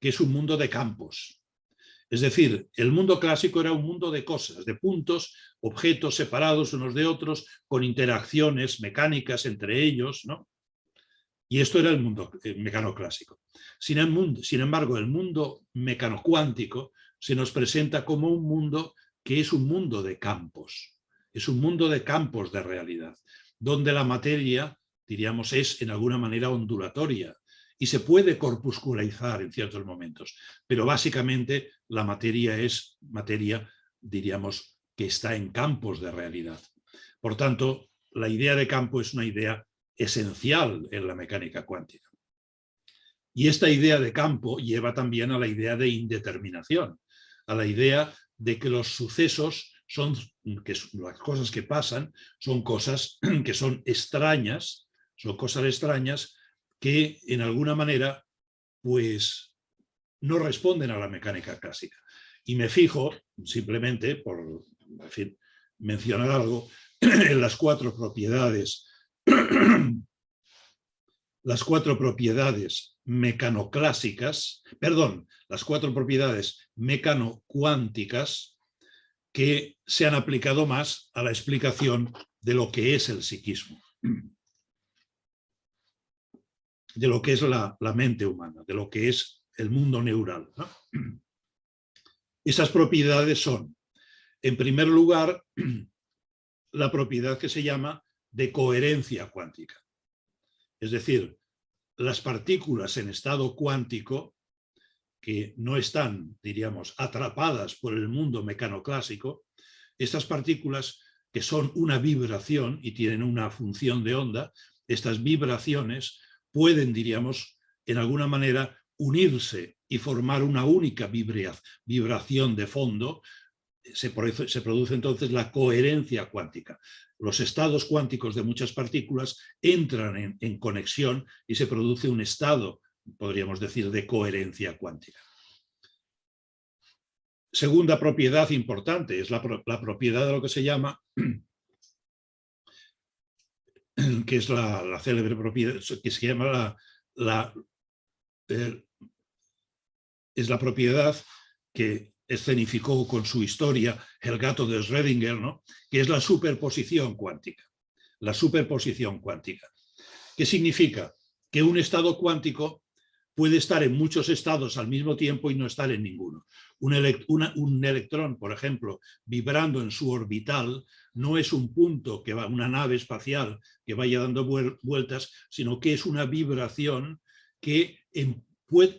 que es un mundo de campos. Es decir, el mundo clásico era un mundo de cosas, de puntos, objetos separados unos de otros, con interacciones mecánicas entre ellos, ¿no? Y esto era el mundo mecanoclásico. Sin embargo, el mundo mecanocuántico se nos presenta como un mundo que es un mundo de campos. Es un mundo de campos de realidad, donde la materia diríamos, es en alguna manera ondulatoria y se puede corpuscularizar en ciertos momentos, pero básicamente la materia es materia, diríamos, que está en campos de realidad. Por tanto, la idea de campo es una idea esencial en la mecánica cuántica. Y esta idea de campo lleva también a la idea de indeterminación, a la idea de que los sucesos son, que las cosas que pasan son cosas que son extrañas, que en alguna manera pues no responden a la mecánica clásica. Y me fijo, simplemente por mencionar algo, en las cuatro propiedades mecanoclásicas, perdón, las cuatro propiedades mecanocuánticas que se han aplicado más a la explicación de lo que es el psiquismo, de lo que es la mente humana, de lo que es el mundo neural, ¿no? Esas propiedades son, en primer lugar, la propiedad que se llama de coherencia cuántica. Es decir, las partículas en estado cuántico que no están, diríamos, atrapadas por el mundo mecanoclásico, estas partículas que son una vibración y tienen una función de onda, estas vibraciones pueden, diríamos, en alguna manera unirse y formar una única vibración de fondo. Se produce entonces la coherencia cuántica. Los estados cuánticos de muchas partículas entran en conexión y se produce un estado, podríamos decir, de coherencia cuántica. Segunda propiedad importante es la propiedad de lo que se llama, que es la célebre propiedad, que se llama es la propiedad que escenificó con su historia el gato de Schrödinger, ¿no? Que es la superposición cuántica. La superposición cuántica. ¿Qué significa? Que un estado cuántico puede estar en muchos estados al mismo tiempo y no estar en ninguno. Un electrón, por ejemplo, vibrando en su orbital, no es un punto, una nave espacial que vaya dando vueltas, sino que es una vibración que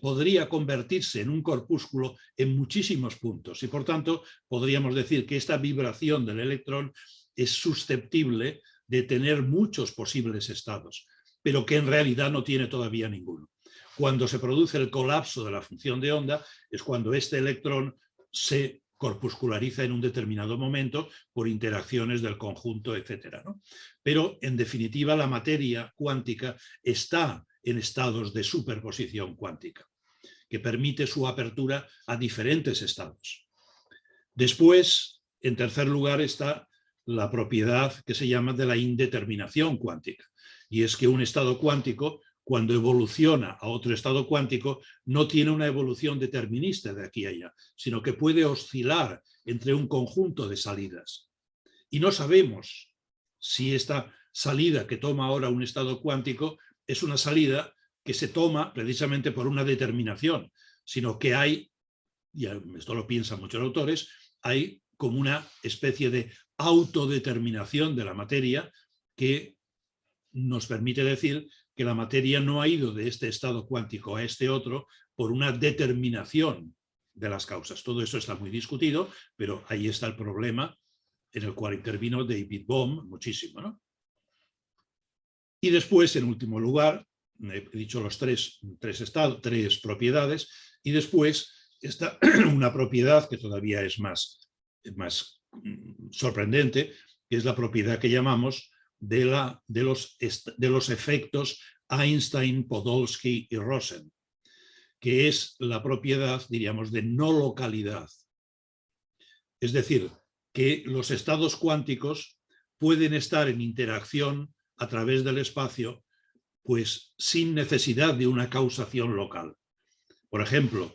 podría convertirse en un corpúsculo en muchísimos puntos. Y por tanto, podríamos decir que esta vibración del electrón es susceptible de tener muchos posibles estados, pero que en realidad no tiene todavía ninguno. Cuando se produce el colapso de la función de onda es cuando este electrón se corpusculariza en un determinado momento por interacciones del conjunto, etc., ¿no? Pero, en definitiva, la materia cuántica está en estados de superposición cuántica, que permite su apertura a diferentes estados. Después, en tercer lugar, está la propiedad que se llama de la indeterminación cuántica, y es que un estado cuántico, cuando evoluciona a otro estado cuántico, no tiene una evolución determinista de aquí a allá, sino que puede oscilar entre un conjunto de salidas. Y no sabemos si esta salida que toma ahora un estado cuántico es una salida que se toma precisamente por una determinación, sino que hay, y esto lo piensan muchos autores, hay como una especie de autodeterminación de la materia que nos permite decir que la materia no ha ido de este estado cuántico a este otro por una determinación de las causas. Todo eso está muy discutido, pero ahí está el problema en el cual intervino David Bohm muchísimo, ¿no? Y después, en último lugar, he dicho los tres propiedades, y después está una propiedad que todavía es más sorprendente, que es la propiedad que llamamos de los efectos Einstein, Podolsky y Rosen, que es la propiedad, diríamos, de no localidad. Es decir, que los estados cuánticos pueden estar en interacción a través del espacio, pues sin necesidad de una causación local. Por ejemplo,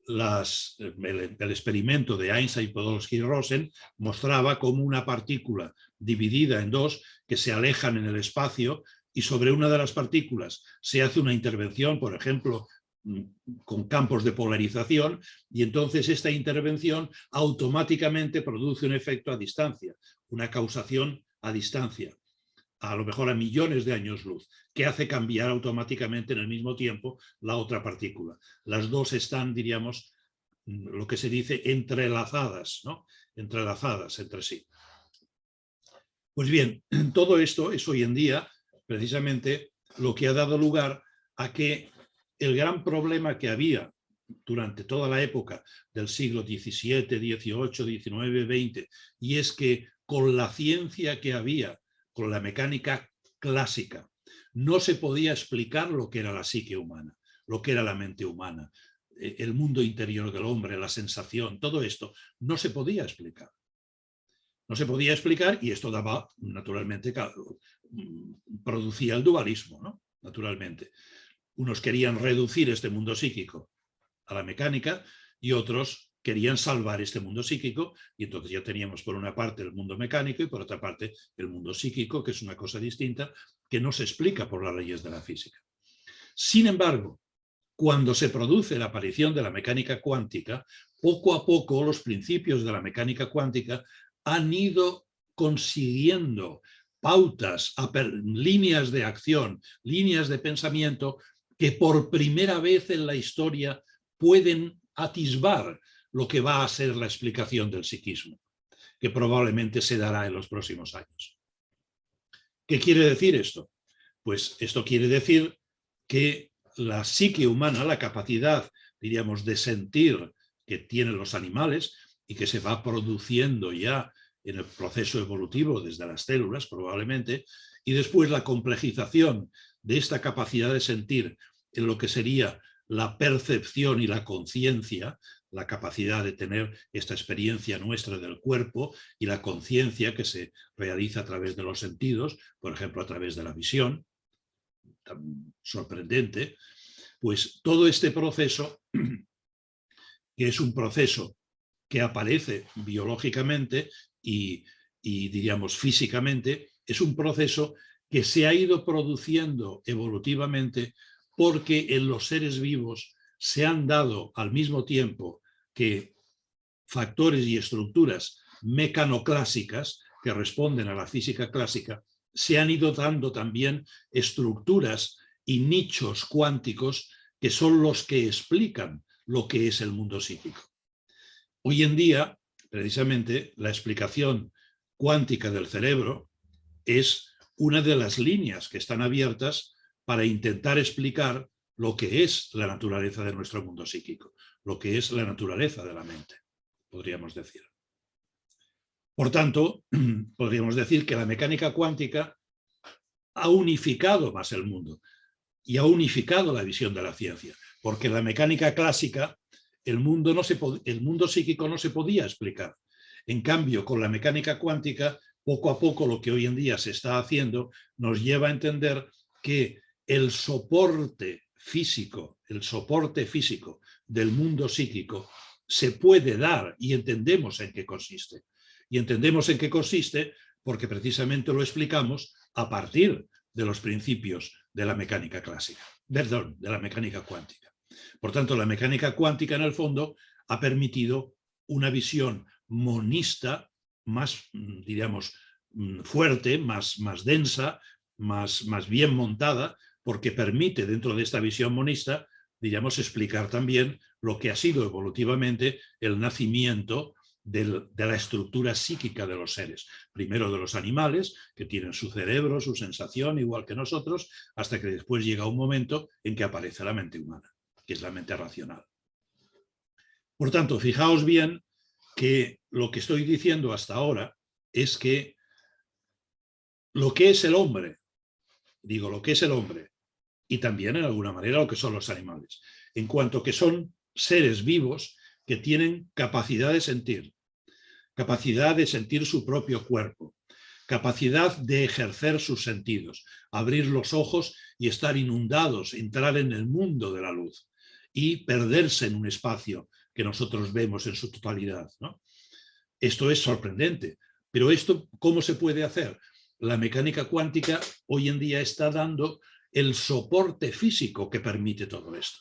el experimento de Einstein, Podolsky y Rosen mostraba cómo una partícula dividida en dos que se alejan en el espacio, y sobre una de las partículas se hace una intervención, por ejemplo, con campos de polarización, y entonces esta intervención automáticamente produce un efecto a distancia, una causación a distancia. a lo mejor a millones de años luz, que hace cambiar automáticamente en el mismo tiempo la otra partícula. Las dos están, diríamos, lo que se dice entrelazadas, ¿no? Entrelazadas entre sí. Pues bien, todo esto es hoy en día precisamente lo que ha dado lugar a que el gran problema que había durante toda la época del siglo XVII, XVIII, XIX, XX, y es que con la ciencia que había, con la mecánica clásica, no se podía explicar lo que era la psique humana, lo que era la mente humana, el mundo interior del hombre, la sensación, todo esto no se podía explicar. No se podía explicar y esto daba, naturalmente, producía el dualismo, ¿no? Naturalmente. Unos querían reducir este mundo psíquico a la mecánica y otros querían salvar este mundo psíquico, y entonces ya teníamos por una parte el mundo mecánico y por otra parte el mundo psíquico, que es una cosa distinta que no se explica por las leyes de la física. Sin embargo, cuando se produce la aparición de la mecánica cuántica, poco a poco los principios de la mecánica cuántica han ido consiguiendo pautas, líneas de acción, líneas de pensamiento que por primera vez en la historia pueden atisbar lo que va a ser la explicación del psiquismo, que probablemente se dará en los próximos años. ¿Qué quiere decir esto? Pues esto quiere decir que la psique humana, la capacidad, diríamos, de sentir que tienen los animales y que se va produciendo ya en el proceso evolutivo desde las células probablemente, y después la complejización de esta capacidad de sentir en lo que sería la percepción y la conciencia, la capacidad de tener esta experiencia nuestra del cuerpo y la conciencia que se realiza a través de los sentidos, por ejemplo a través de la visión, tan sorprendente, pues todo este proceso, que es un proceso que aparece biológicamente y diríamos físicamente, es un proceso que se ha ido produciendo evolutivamente porque en los seres vivos se han dado al mismo tiempo que factores y estructuras mecanoclásicas que responden a la física clásica, se han ido dando también estructuras y nichos cuánticos que son los que explican lo que es el mundo psíquico. Hoy en día, precisamente, la explicación cuántica del cerebro es una de las líneas que están abiertas para intentar explicar lo que es la naturaleza de nuestro mundo psíquico, lo que es la naturaleza de la mente, podríamos decir. Por tanto, podríamos decir que la mecánica cuántica ha unificado más el mundo y ha unificado la visión de la ciencia, porque en la mecánica clásica el mundo psíquico no se podía explicar. En cambio, con la mecánica cuántica, poco a poco lo que hoy en día se está haciendo nos lleva a entender que el soporte físico del mundo psíquico se puede dar y entendemos en qué consiste. Y entendemos en qué consiste porque precisamente lo explicamos a partir de los principios de la mecánica clásica, perdón, de la mecánica cuántica. Por tanto, la mecánica cuántica en el fondo ha permitido una visión monista más, diríamos, fuerte, más densa, más bien montada, porque permite dentro de esta visión monista, diríamos, explicar también lo que ha sido evolutivamente el nacimiento de la estructura psíquica de los seres. Primero de los animales, que tienen su cerebro, su sensación, igual que nosotros, hasta que después llega un momento en que aparece la mente humana, que es la mente racional. Por tanto, fijaos bien que lo que estoy diciendo hasta ahora es que lo que es el hombre, lo que es el hombre, y también en alguna manera lo que son los animales, en cuanto que son seres vivos que tienen capacidad de sentir su propio cuerpo, capacidad de ejercer sus sentidos, abrir los ojos y estar inundados, entrar en el mundo de la luz y perderse en un espacio que nosotros vemos en su totalidad, ¿no? Esto es sorprendente, pero esto, ¿cómo se puede hacer? La mecánica cuántica hoy en día está dando el soporte físico que permite todo esto.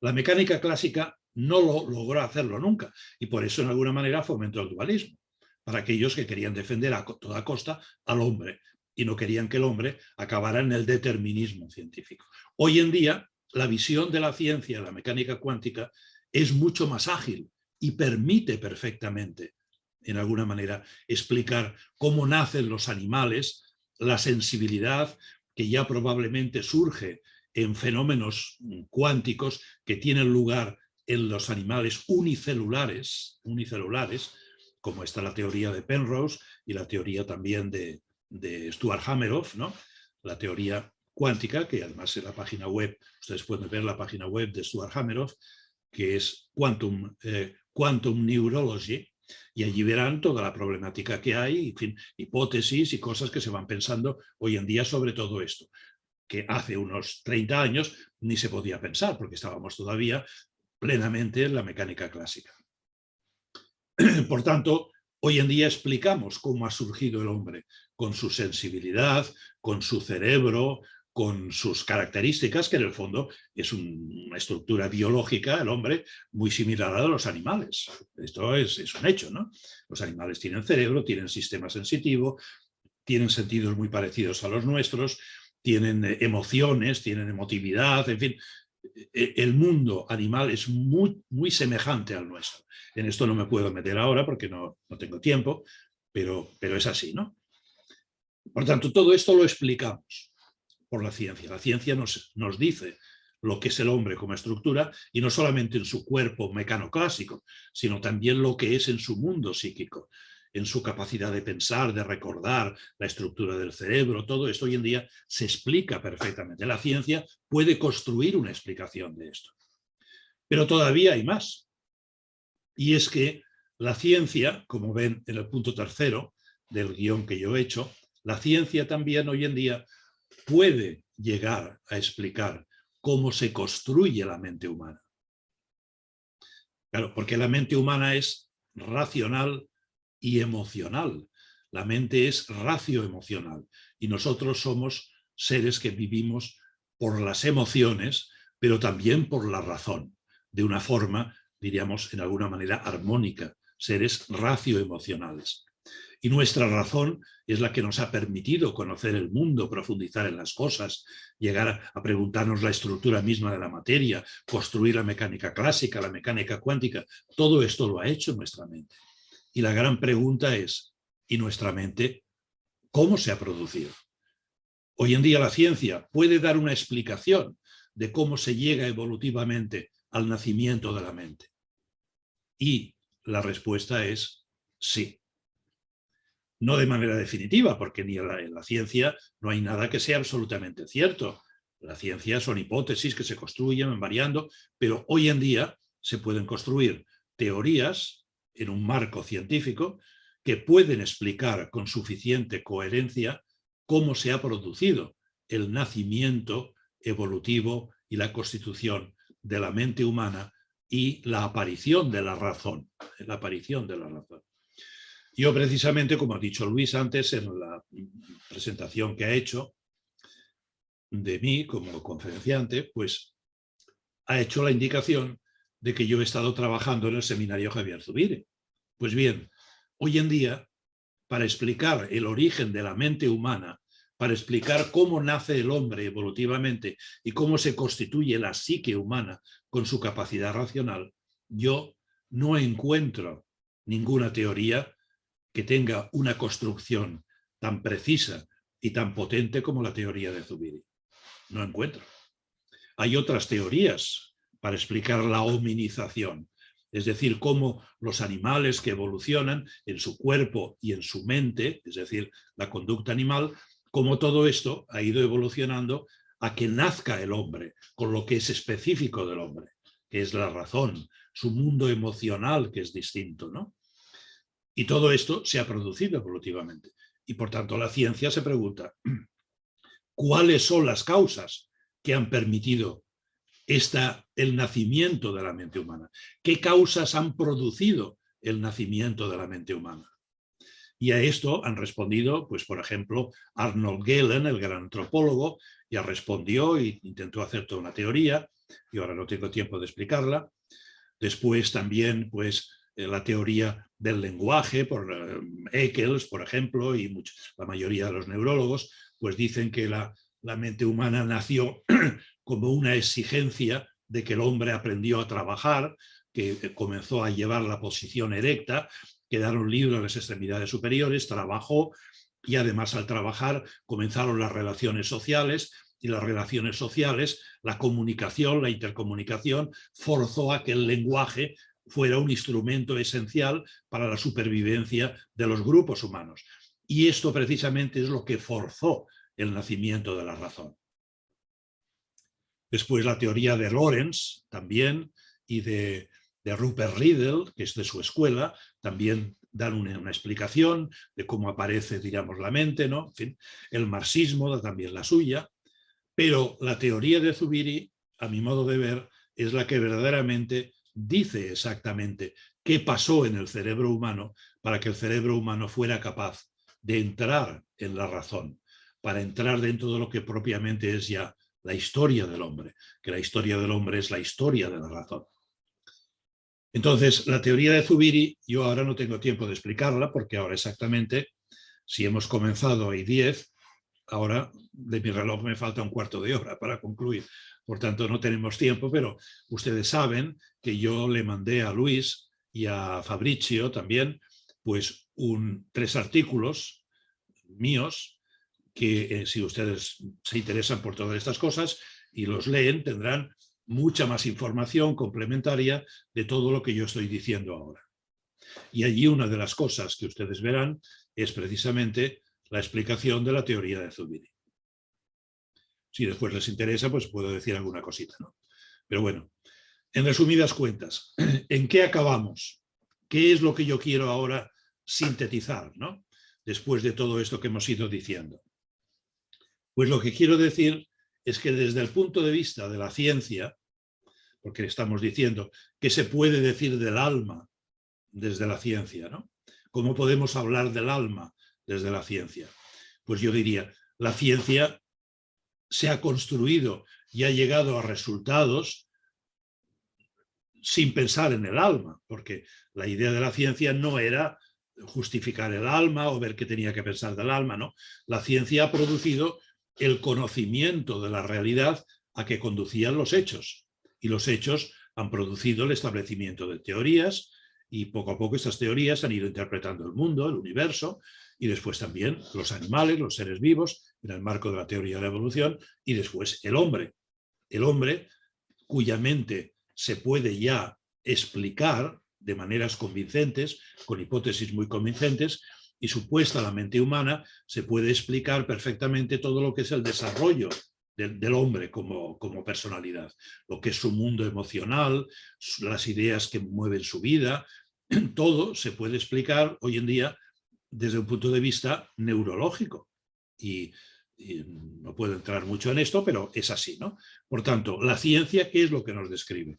La mecánica clásica no lo logró hacerlo nunca y por eso en alguna manera fomentó el dualismo para aquellos que querían defender a toda costa al hombre y no querían que el hombre acabara en el determinismo científico. Hoy en día, la visión de la ciencia, la mecánica cuántica, es mucho más ágil y permite perfectamente, en alguna manera, explicar cómo nacen los animales, la sensibilidad que ya probablemente surge en fenómenos cuánticos que tienen lugar en los animales unicelulares, como está la teoría de Penrose y la teoría también de Stuart Hameroff, ¿no? La teoría cuántica, que además en la página web, ustedes pueden ver la página web de Stuart Hameroff, que es Quantum Neurology, y allí verán toda la problemática que hay, en fin, hipótesis y cosas que se van pensando hoy en día sobre todo esto, que hace unos 30 años ni se podía pensar, porque estábamos todavía plenamente en la mecánica clásica. Por tanto, hoy en día explicamos cómo ha surgido el hombre, con su sensibilidad, con su cerebro, con sus características, que en el fondo es una estructura biológica, el hombre, muy similar a los animales. Esto es un hecho, ¿no? Los animales tienen cerebro, tienen sistema sensitivo, tienen sentidos muy parecidos a los nuestros, tienen emociones, tienen emotividad, en fin. El mundo animal es muy, muy semejante al nuestro. En esto no me puedo meter ahora porque no tengo tiempo, pero es así, ¿no? Por tanto, todo esto lo explicamos por la ciencia. La ciencia nos dice lo que es el hombre como estructura, y no solamente en su cuerpo mecanoclásico, sino también lo que es en su mundo psíquico, en su capacidad de pensar, de recordar, la estructura del cerebro. Todo esto hoy en día se explica perfectamente. La ciencia puede construir una explicación de esto. Pero todavía hay más. Y es que la ciencia, como ven en el punto tercero del guión que yo he hecho, la ciencia también hoy en día puede llegar a explicar cómo se construye la mente humana. Claro, porque la mente humana es racional y emocional. La mente es racioemocional y nosotros somos seres que vivimos por las emociones, pero también por la razón, de una forma, diríamos, en alguna manera armónica, seres racioemocionales. Y nuestra razón es la que nos ha permitido conocer el mundo, profundizar en las cosas, llegar a preguntarnos la estructura misma de la materia, construir la mecánica clásica, la mecánica cuántica. Todo esto lo ha hecho nuestra mente. Y la gran pregunta es, ¿y nuestra mente cómo se ha producido? Hoy en día la ciencia puede dar una explicación de cómo se llega evolutivamente al nacimiento de la mente. Y la respuesta es sí. No de manera definitiva, porque ni en la ciencia no hay nada que sea absolutamente cierto. La ciencia son hipótesis que se construyen, van variando, pero hoy en día se pueden construir teorías en un marco científico que pueden explicar con suficiente coherencia cómo se ha producido el nacimiento evolutivo y la constitución de la mente humana y la aparición de la razón. La aparición de la razón. Yo precisamente, como ha dicho Luis antes en la presentación que ha hecho de mí como conferenciante, pues ha hecho la indicación de que yo he estado trabajando en el seminario Javier Zubiri. Pues bien, hoy en día, para explicar el origen de la mente humana, para explicar cómo nace el hombre evolutivamente y cómo se constituye la psique humana con su capacidad racional, yo no encuentro ninguna teoría que tenga una construcción tan precisa y tan potente como la teoría de Zubiri. No encuentro. Hay otras teorías para explicar la hominización, es decir, cómo los animales que evolucionan en su cuerpo y en su mente, es decir, la conducta animal, cómo todo esto ha ido evolucionando a que nazca el hombre con lo que es específico del hombre, que es la razón, su mundo emocional que es distinto, ¿no? Y todo esto se ha producido evolutivamente. Y por tanto la ciencia se pregunta, ¿cuáles son las causas que han permitido el nacimiento de la mente humana? ¿Qué causas han producido el nacimiento de la mente humana? Y a esto han respondido, pues por ejemplo, Arnold Gehlen, el gran antropólogo, ya respondió e intentó hacer toda una teoría, y ahora no tengo tiempo de explicarla. Después también, pues, la teoría del lenguaje, por Eccles, por ejemplo, y la mayoría de los neurólogos, pues dicen que la mente humana nació como una exigencia de que el hombre aprendió a trabajar, que comenzó a llevar la posición erecta, quedaron libres las extremidades superiores, trabajó y además al trabajar comenzaron las relaciones sociales y las relaciones sociales, la comunicación, la intercomunicación, forzó a que el lenguaje fuera un instrumento esencial para la supervivencia de los grupos humanos. Y esto precisamente es lo que forzó el nacimiento de la razón. Después la teoría de Lorentz también y de Rupert Riedel, que es de su escuela, también dan una explicación de cómo aparece, digamos, la mente, ¿no? En fin, el marxismo da también la suya, pero la teoría de Zubiri, a mi modo de ver, es la que verdaderamente dice exactamente qué pasó en el cerebro humano para que el cerebro humano fuera capaz de entrar en la razón, para entrar dentro de lo que propiamente es ya la historia del hombre, que la historia del hombre es la historia de la razón. Entonces, la teoría de Zubiri, yo ahora no tengo tiempo de explicarla, porque ahora exactamente, si hemos comenzado hay 10, ahora de mi reloj me falta un cuarto de hora para concluir. Por tanto, no tenemos tiempo, pero ustedes saben que yo le mandé a Luis y a Fabrizio también, pues 3 artículos míos que si ustedes se interesan por todas estas cosas y los leen, tendrán mucha más información complementaria de todo lo que yo estoy diciendo ahora. Y allí una de las cosas que ustedes verán es precisamente la explicación de la teoría de Zubiri. Si después les interesa, pues puedo decir alguna cosita, ¿no? Pero bueno, en resumidas cuentas, ¿en qué acabamos? ¿Qué es lo que yo quiero ahora sintetizar, ¿no? Después de todo esto que hemos ido diciendo. Pues lo que quiero decir es que desde el punto de vista de la ciencia, porque estamos diciendo qué se puede decir del alma desde la ciencia, ¿no? ¿Cómo podemos hablar del alma desde la ciencia? Pues yo diría, la ciencia se ha construido y ha llegado a resultados sin pensar en el alma, porque la idea de la ciencia no era justificar el alma o ver qué tenía que pensar del alma, ¿no? La ciencia ha producido el conocimiento de la realidad a que conducían los hechos, y los hechos han producido el establecimiento de teorías, y poco a poco estas teorías han ido interpretando el mundo, el universo, y después también los animales, los seres vivos, en el marco de la teoría de la evolución, y después el hombre cuya mente se puede ya explicar de maneras convincentes, con hipótesis muy convincentes, y supuesta la mente humana se puede explicar perfectamente todo lo que es el desarrollo del hombre como personalidad, lo que es su mundo emocional, las ideas que mueven su vida, todo se puede explicar hoy en día desde un punto de vista neurológico. Y no puedo entrar mucho en esto, pero es así, ¿no? Por tanto, la ciencia, ¿qué es lo que nos describe?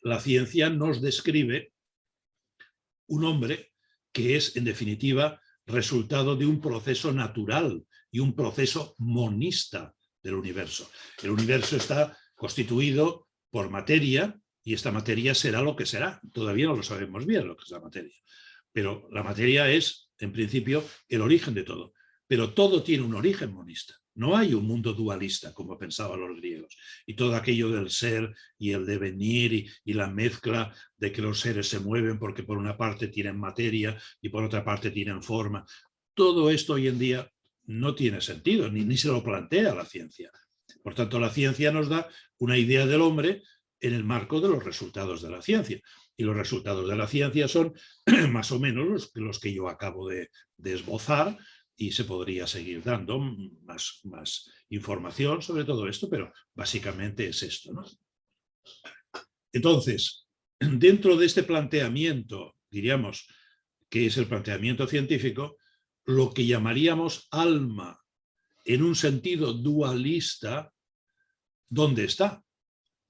La ciencia nos describe un hombre que es, en definitiva, resultado de un proceso natural y un proceso monista del universo. El universo está constituido por materia y esta materia será lo que será. Todavía no lo sabemos bien lo que es la materia. Pero la materia es, en principio, el origen de todo. Pero todo tiene un origen monista. No hay un mundo dualista, como pensaban los griegos. Y todo aquello del ser y el devenir y la mezcla de que los seres se mueven porque por una parte tienen materia y por otra parte tienen forma. Todo esto hoy en día no tiene sentido, ni se lo plantea la ciencia. Por tanto, la ciencia nos da una idea del hombre en el marco de los resultados de la ciencia. Y los resultados de la ciencia son más o menos los que yo acabo de esbozar, y se podría seguir dando más información sobre todo esto, pero básicamente es esto, ¿no? Entonces, dentro de este planteamiento, diríamos que es el planteamiento científico, lo que llamaríamos alma en un sentido dualista, ¿dónde está?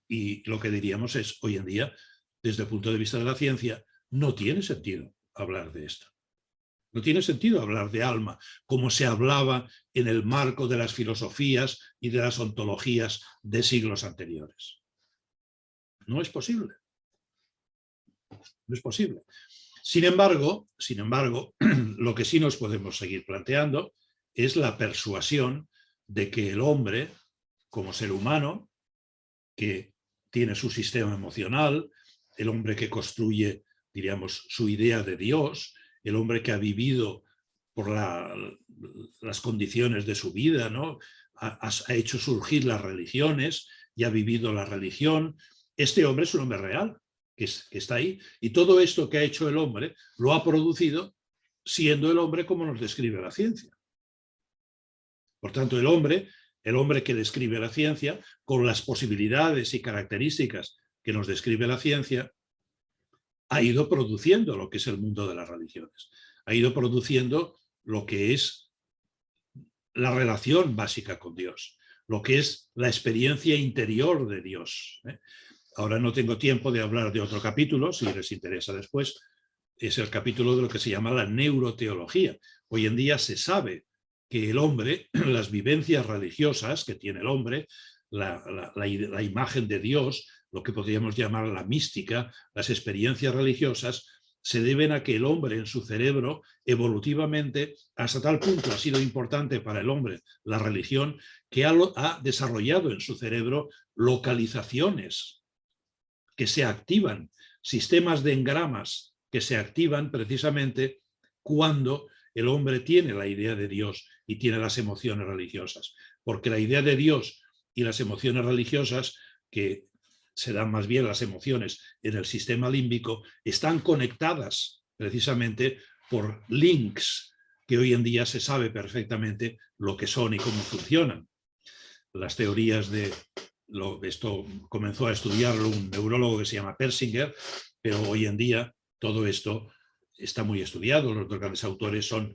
Y lo que diríamos es, hoy en día, desde el punto de vista de la ciencia, no tiene sentido hablar de esto. No tiene sentido hablar de alma como se hablaba en el marco de las filosofías y de las ontologías de siglos anteriores. No es posible. No es posible. Sin embargo, lo que sí nos podemos seguir planteando es la persuasión de que el hombre, como ser humano, que tiene su sistema emocional, el hombre que construye, diríamos, su idea de Dios, el hombre que ha vivido por las condiciones de su vida, ¿no? Ha hecho surgir las religiones y ha vivido la religión. Este hombre es un hombre real, que está ahí. Y todo esto que ha hecho el hombre lo ha producido siendo el hombre como nos describe la ciencia. Por tanto, el hombre que describe la ciencia, con las posibilidades y características que nos describe la ciencia, ha ido produciendo lo que es el mundo de las religiones. Ha ido produciendo lo que es la relación básica con Dios, lo que es la experiencia interior de Dios. Ahora no tengo tiempo de hablar de otro capítulo, si les interesa después, es el capítulo de lo que se llama la neuroteología. Hoy en día se sabe que el hombre, las vivencias religiosas que tiene el hombre, la imagen de Dios, lo que podríamos llamar la mística, las experiencias religiosas, se deben a que el hombre en su cerebro evolutivamente, hasta tal punto ha sido importante para el hombre la religión, que ha desarrollado en su cerebro localizaciones que se activan, sistemas de engramas que se activan precisamente cuando el hombre tiene la idea de Dios y tiene las emociones religiosas. Porque la idea de Dios y las emociones religiosas, que se dan más bien las emociones en el sistema límbico, están conectadas precisamente por links que hoy en día se sabe perfectamente lo que son y cómo funcionan. Las teorías esto comenzó a estudiarlo un neurólogo que se llama Persinger, pero hoy en día todo esto está muy estudiado. Los dos grandes autores son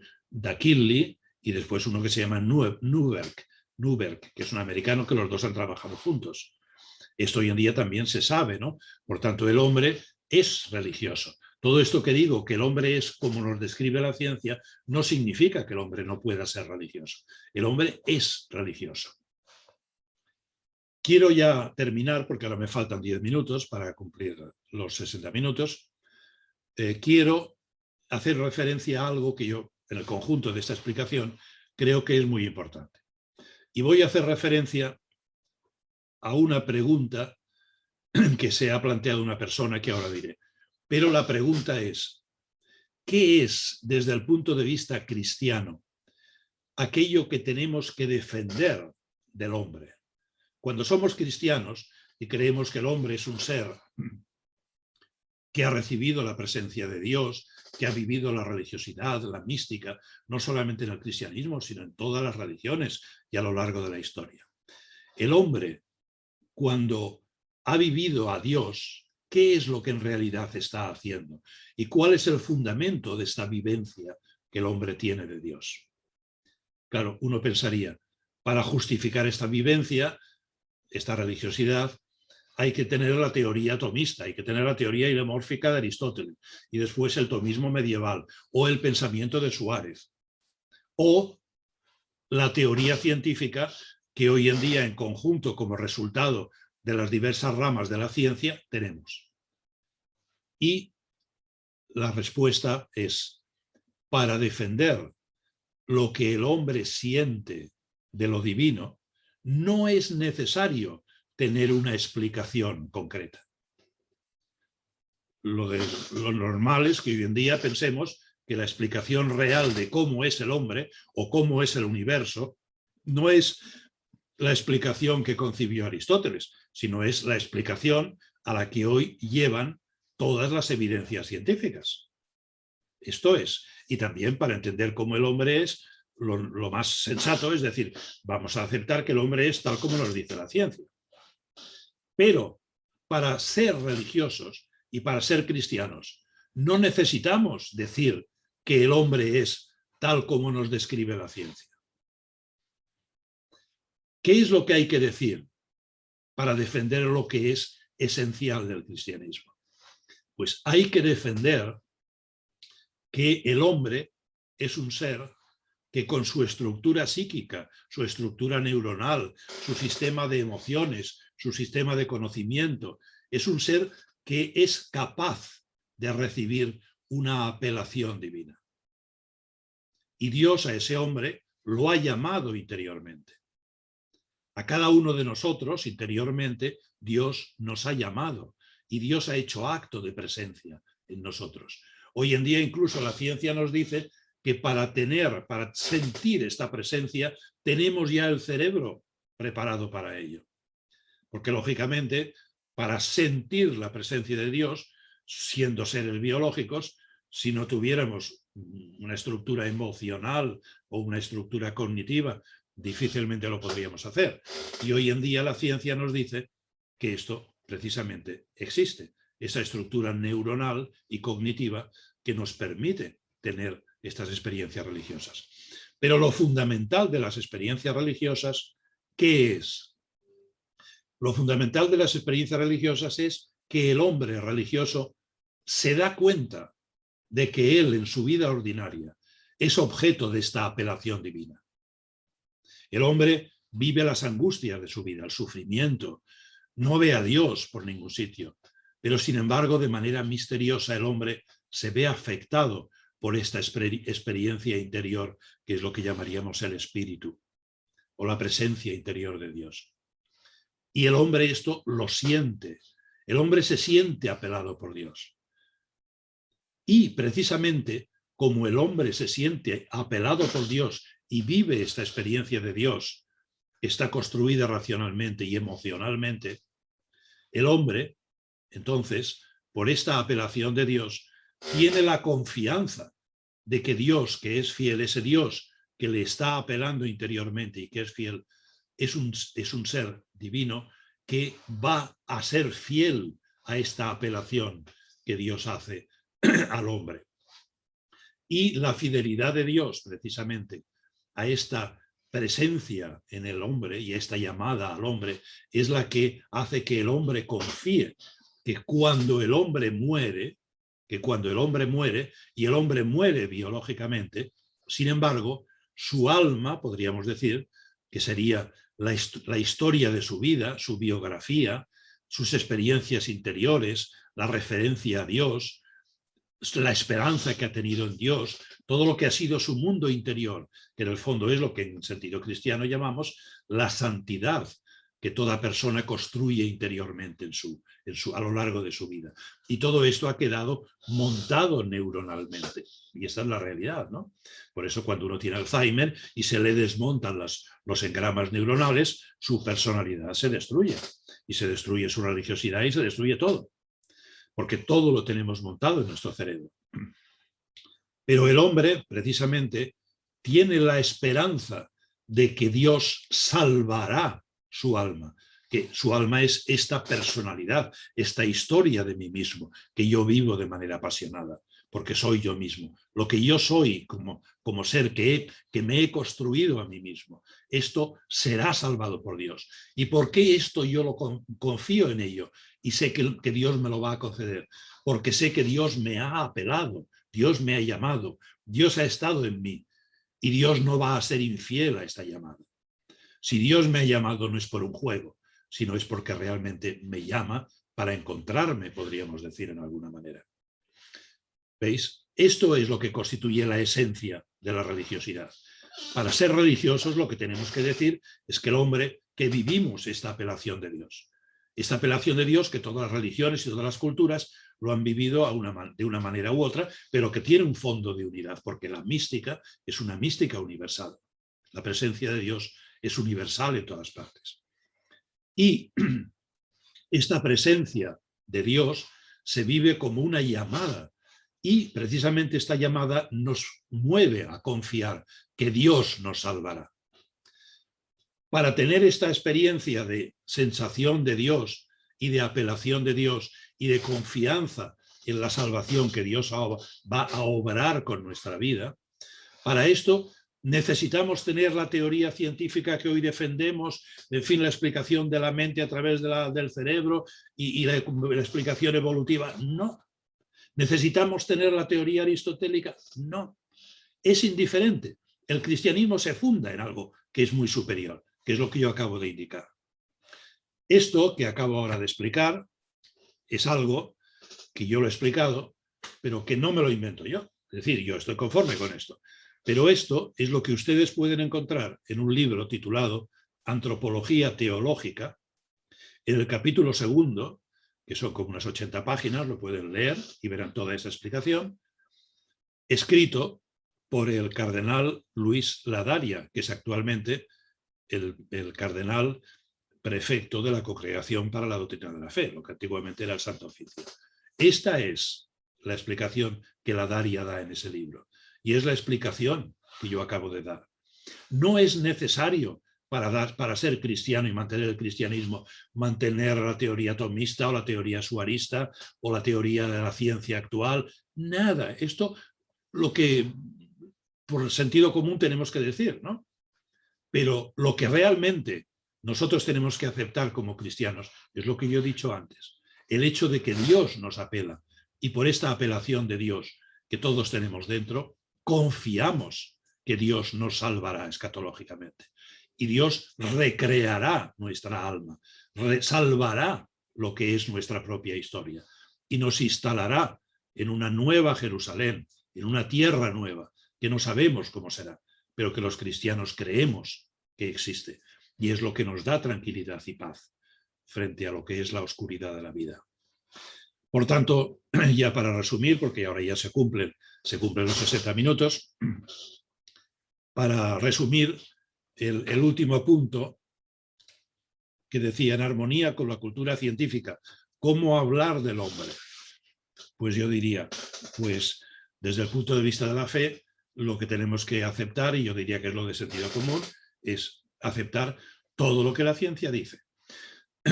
Kinley y después uno que se llama Newberg, que es un americano, que los dos han trabajado juntos. Esto hoy en día también se sabe, ¿no? Por tanto, el hombre es religioso. Todo esto que digo, que el hombre es como nos describe la ciencia, no significa que el hombre no pueda ser religioso. El hombre es religioso. Quiero ya terminar, porque ahora me faltan 10 minutos para cumplir los 60 minutos. Quiero hacer referencia a algo que yo, en el conjunto de esta explicación, creo que es muy importante. Y voy a hacer referencia a una pregunta que se ha planteado una persona que ahora diré. Pero la pregunta es, ¿qué es, desde el punto de vista cristiano, aquello que tenemos que defender del hombre? Cuando somos cristianos y creemos que el hombre es un ser que ha recibido la presencia de Dios, que ha vivido la religiosidad, la mística, no solamente en el cristianismo, sino en todas las religiones y a lo largo de la historia. El hombre, cuando ha vivido a Dios, ¿qué es lo que en realidad está haciendo? ¿Y cuál es el fundamento de esta vivencia que el hombre tiene de Dios? Claro, uno pensaría, para justificar esta vivencia, esta religiosidad, hay que tener la teoría tomista, hay que tener la teoría ilemórfica de Aristóteles y después el tomismo medieval o el pensamiento de Suárez o la teoría científica que hoy en día en conjunto como resultado de las diversas ramas de la ciencia tenemos. Y la respuesta es, para defender lo que el hombre siente de lo divino, no es necesario tener una explicación concreta. Lo normal es que hoy en día pensemos que la explicación real de cómo es el hombre o cómo es el universo no es la explicación que concibió Aristóteles, sino es la explicación a la que hoy llevan todas las evidencias científicas. Esto es, y también para entender cómo el hombre es, lo más sensato es decir, vamos a aceptar que el hombre es tal como nos dice la ciencia. Pero para ser religiosos y para ser cristianos, no necesitamos decir que el hombre es tal como nos describe la ciencia. ¿Qué es lo que hay que decir para defender lo que es esencial del cristianismo? Pues hay que defender que el hombre es un ser que con su estructura psíquica, su estructura neuronal, su sistema de emociones, su sistema de conocimiento, es un ser que es capaz de recibir una apelación divina. Y Dios a ese hombre lo ha llamado interiormente. A cada uno de nosotros, interiormente, Dios nos ha llamado y Dios ha hecho acto de presencia en nosotros. Hoy en día incluso la ciencia nos dice que para sentir esta presencia, tenemos ya el cerebro preparado para ello. Porque lógicamente, para sentir la presencia de Dios, siendo seres biológicos, si no tuviéramos una estructura emocional o una estructura cognitiva, difícilmente lo podríamos hacer. Y hoy en día la ciencia nos dice que esto precisamente existe, esa estructura neuronal y cognitiva que nos permite tener estas experiencias religiosas. Pero lo fundamental de las experiencias religiosas, ¿qué es? Lo fundamental de las experiencias religiosas es que el hombre religioso se da cuenta de que él en su vida ordinaria es objeto de esta apelación divina. El hombre vive las angustias de su vida, el sufrimiento, no ve a Dios por ningún sitio, pero sin embargo de manera misteriosa el hombre se ve afectado por esta experiencia interior que es lo que llamaríamos el espíritu o la presencia interior de Dios. Y el hombre esto lo siente, el hombre se siente apelado por Dios. Y precisamente como el hombre se siente apelado por Dios y vive esta experiencia de Dios, que está construida racionalmente y emocionalmente, el hombre, entonces, por esta apelación de Dios, tiene la confianza de que Dios, que es fiel, ese Dios que le está apelando interiormente y que es fiel, es un ser divino que va a ser fiel a esta apelación que Dios hace al hombre. Y la fidelidad de Dios, precisamente, a esta presencia en el hombre y esta llamada al hombre, es la que hace que el hombre confíe que cuando el hombre muere, y el hombre muere biológicamente, sin embargo, su alma, podríamos decir, que sería la historia de su vida, su biografía, sus experiencias interiores, la referencia a Dios, la esperanza que ha tenido en Dios, todo lo que ha sido su mundo interior, que en el fondo es lo que en sentido cristiano llamamos la santidad que toda persona construye interiormente a lo largo de su vida. Y todo esto ha quedado montado neuronalmente. Y esta es la realidad, ¿no? Por eso cuando uno tiene Alzheimer y se le desmontan los engramas neuronales, su personalidad se destruye. Y se destruye su religiosidad y se destruye todo. Porque todo lo tenemos montado en nuestro cerebro. Pero el hombre, precisamente, tiene la esperanza de que Dios salvará su alma, que su alma es esta personalidad, esta historia de mí mismo, que yo vivo de manera apasionada, porque soy yo mismo. Lo que yo soy como ser que me he construido a mí mismo, esto será salvado por Dios. ¿Y por qué esto yo lo confío en ello? Y sé que Dios me lo va a conceder, porque sé que Dios me ha apelado, Dios me ha llamado, Dios ha estado en mí, y Dios no va a ser infiel a esta llamada. Si Dios me ha llamado no es por un juego, sino es porque realmente me llama para encontrarme, podríamos decir en alguna manera. ¿Veis? Esto es lo que constituye la esencia de la religiosidad. Para ser religiosos lo que tenemos que decir es que el hombre, que vivimos esta apelación de Dios. Esta apelación de Dios que todas las religiones y todas las culturas lo han vivido de una manera u otra, pero que tiene un fondo de unidad, porque la mística es una mística universal. La presencia de Dios es universal en todas partes. Y esta presencia de Dios se vive como una llamada y precisamente esta llamada nos mueve a confiar que Dios nos salvará. Para tener esta experiencia de sensación de Dios y de apelación de Dios y de confianza en la salvación que Dios va a obrar con nuestra vida, para esto necesitamos tener la teoría científica que hoy defendemos, en fin, la explicación de la mente a través del cerebro y la explicación evolutiva. No. ¿Necesitamos tener la teoría aristotélica? No. Es indiferente. El cristianismo se funda en algo que es muy superior, que es lo que yo acabo de indicar. Esto que acabo ahora de explicar es algo que yo lo he explicado pero que no me lo invento yo. Es decir, yo estoy conforme con esto. Pero esto es lo que ustedes pueden encontrar en un libro titulado Antropología Teológica, en el capítulo 2, que son como unas 80 páginas, lo pueden leer y verán toda esa explicación, escrito por el cardenal Luis Ladaria, que es actualmente el cardenal prefecto de la Congregación para la Doctrina de la Fe, lo que antiguamente era el Santo Oficio. Esta es la explicación que Ladaria da en ese libro, y es la explicación que yo acabo de dar. No es necesario para ser cristiano y mantener el cristianismo, mantener la teoría tomista o la teoría suarista o la teoría de la ciencia actual. Nada. Esto lo que por el sentido común tenemos que decir, ¿no? Pero lo que realmente nosotros tenemos que aceptar como cristianos es lo que yo he dicho antes. El hecho de que Dios nos apela, y por esta apelación de Dios que todos tenemos dentro, confiamos que Dios nos salvará escatológicamente. Y Dios recreará nuestra alma, salvará lo que es nuestra propia historia y nos instalará en una nueva Jerusalén, en una tierra nueva, que no sabemos cómo será, pero que los cristianos creemos que existe. Y es lo que nos da tranquilidad y paz frente a lo que es la oscuridad de la vida. Por tanto, ya para resumir, porque ahora ya se cumplen los 60 minutos, para resumir el último punto que decía, en armonía con la cultura científica, ¿cómo hablar del hombre? Pues yo diría, pues desde el punto de vista de la fe, lo que tenemos que aceptar, y yo diría que es lo de sentido común, es aceptar todo lo que la ciencia dice.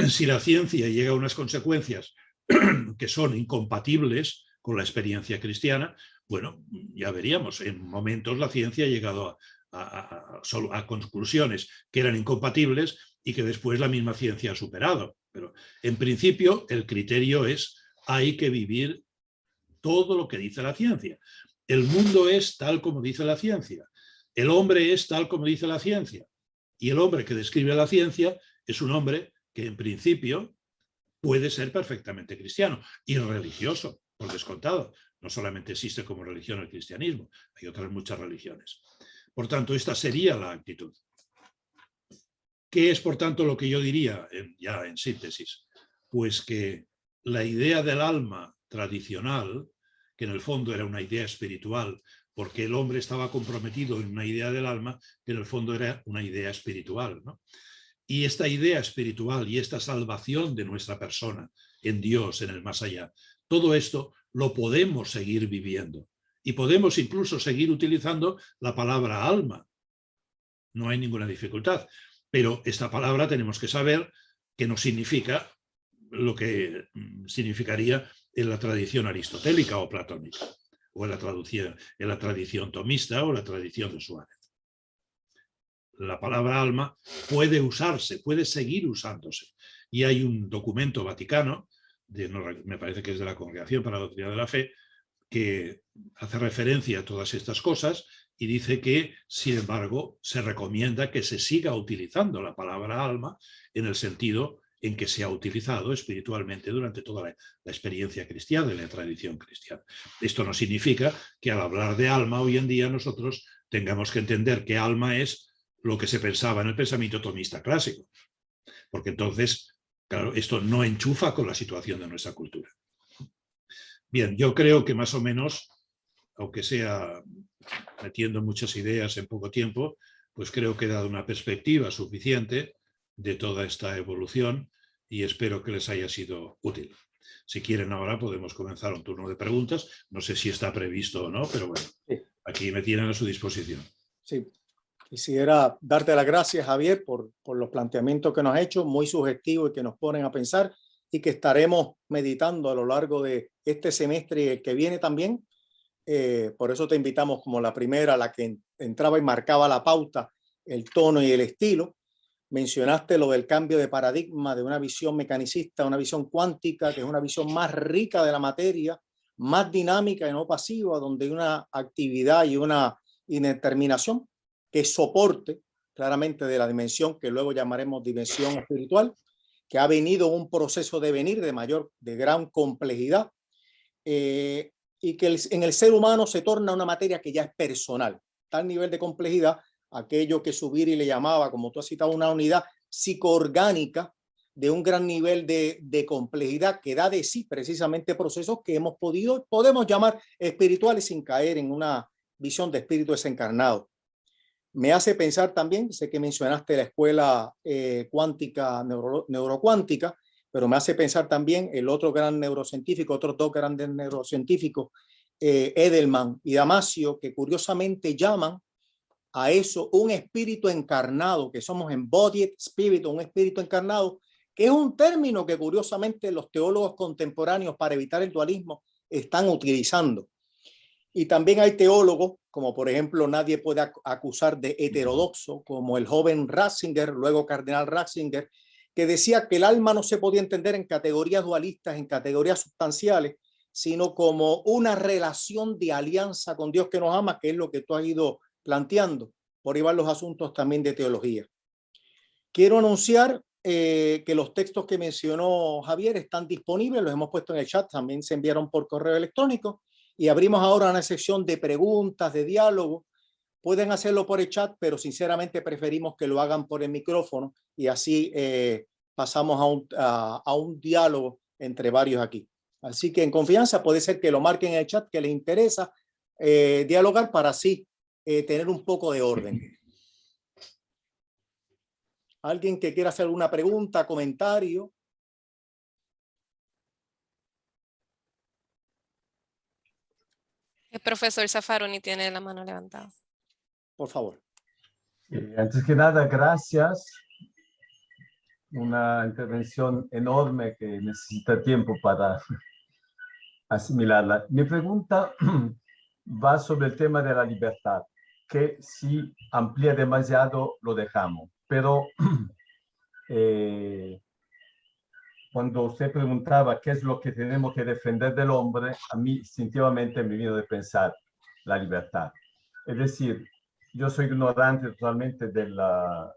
Si la ciencia llega a unas consecuencias que son incompatibles con la experiencia cristiana, bueno, ya veríamos. En momentos la ciencia ha llegado a conclusiones que eran incompatibles y que después la misma ciencia ha superado. Pero en principio el criterio es: hay que vivir todo lo que dice la ciencia. El mundo es tal como dice la ciencia. El hombre es tal como dice la ciencia. Y el hombre que describe la ciencia es un hombre que en principio puede ser perfectamente cristiano y religioso, por descontado. No solamente existe como religión el cristianismo, hay otras muchas religiones. Por tanto, esta sería la actitud. ¿Qué es, por tanto, lo que yo diría, ya en síntesis? Pues que la idea del alma tradicional, que en el fondo era una idea espiritual, porque el hombre estaba comprometido en una idea del alma, que en el fondo era una idea espiritual, ¿no? Y esta idea espiritual y esta salvación de nuestra persona en Dios, en el más allá, todo esto lo podemos seguir viviendo. Y podemos incluso seguir utilizando la palabra alma. No hay ninguna dificultad. Pero esta palabra tenemos que saber que no significa lo que significaría en la tradición aristotélica o platónica, o en la tradición tomista o la tradición de Suárez. La palabra alma puede usarse, puede seguir usándose. Y hay un documento vaticano, me parece que es de la Congregación para la Doctrina de la Fe, que hace referencia a todas estas cosas y dice que, sin embargo, se recomienda que se siga utilizando la palabra alma en el sentido en que se ha utilizado espiritualmente durante toda la experiencia cristiana y la tradición cristiana. Esto no significa que al hablar de alma hoy en día nosotros tengamos que entender que alma es lo que se pensaba en el pensamiento tomista clásico, porque entonces, claro, esto no enchufa con la situación de nuestra cultura. Bien, yo creo que más o menos, aunque sea metiendo muchas ideas en poco tiempo, pues creo que he dado una perspectiva suficiente de toda esta evolución y espero que les haya sido útil. Si quieren ahora podemos comenzar un turno de preguntas. No sé si está previsto o no, pero bueno, aquí me tienen a su disposición. Sí. Quisiera darte las gracias, Javier, por los planteamientos que nos has hecho, muy sugestivos y que nos ponen a pensar, y que estaremos meditando a lo largo de este semestre y el que viene también. Por eso te invitamos como la primera, la que entraba y marcaba la pauta, el tono y el estilo. Mencionaste lo del cambio de paradigma de una visión mecanicista a una visión cuántica, que es una visión más rica de la materia, más dinámica y no pasiva, donde hay una actividad y una indeterminación que soporte claramente de la dimensión que luego llamaremos dimensión espiritual, que ha venido un proceso de venir de gran complejidad. y que en el ser humano se torna una materia que ya es personal, tal nivel de complejidad, aquello que Zubiri le llamaba, como tú has citado, una unidad psicoorgánica de un gran nivel de complejidad que da de sí precisamente procesos que podemos llamar espirituales sin caer en una visión de espíritu desencarnado. Me hace pensar también, sé que mencionaste la escuela cuántica, neurocuántica, pero me hace pensar también el otro gran neurocientífico, otros dos grandes neurocientíficos, Edelman y Damasio, que curiosamente llaman a eso un espíritu encarnado, que somos embodied spirit, un espíritu encarnado, que es un término que curiosamente los teólogos contemporáneos para evitar el dualismo están utilizando. Y también hay teólogos, como por ejemplo nadie puede acusar de heterodoxo, como el joven Ratzinger, luego cardenal Ratzinger, que decía que el alma no se podía entender en categorías dualistas, en categorías sustanciales, sino como una relación de alianza con Dios que nos ama, que es lo que tú has ido planteando. Por ahí van los asuntos también de teología. Quiero anunciar que los textos que mencionó Javier están disponibles, los hemos puesto en el chat, también se enviaron por correo electrónico y abrimos ahora una sección de preguntas, de diálogo. Pueden hacerlo por el chat, pero sinceramente preferimos que lo hagan por el micrófono y así pasamos a un diálogo entre varios aquí. Así que en confianza puede ser que lo marquen en el chat que les interesa dialogar para así tener un poco de orden. ¿Alguien que quiera hacer alguna pregunta, comentario? El profesor Zaffaroni tiene la mano levantada. Por favor. Antes que nada, gracias. Una intervención enorme que necesita tiempo para asimilarla. Mi pregunta va sobre el tema de la libertad, que si amplía demasiado lo dejamos. Pero cuando usted preguntaba qué es lo que tenemos que defender del hombre, a mí instintivamente me vino de pensar la libertad. Es decir, yo soy ignorante totalmente de la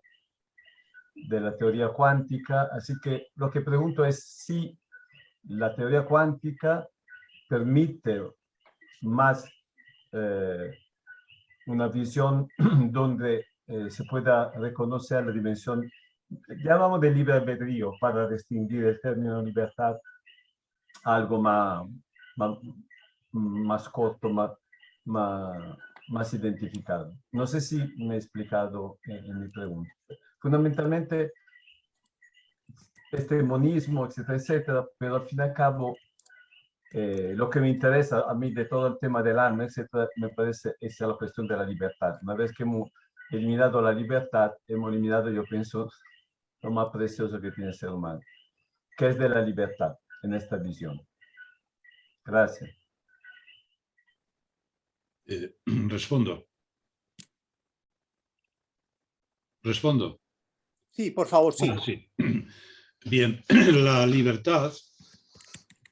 teoría cuántica, así que lo que pregunto es si la teoría cuántica permite más una visión donde se pueda reconocer la dimensión, llamamos de libre albedrío para distinguir el término libertad a algo más corto, más identificado. No sé si me he explicado en mi pregunta. Fundamentalmente, este monismo, etcétera, etcétera, pero al fin y al cabo, lo que me interesa a mí de todo el tema del alma, etcétera, me parece esa la cuestión de la libertad. Una vez que hemos eliminado la libertad, hemos eliminado, yo pienso, lo más precioso que tiene el ser humano, que es de la libertad en esta visión. Gracias. Respondo. Sí, por favor, sí. Sí. Bien, la libertad,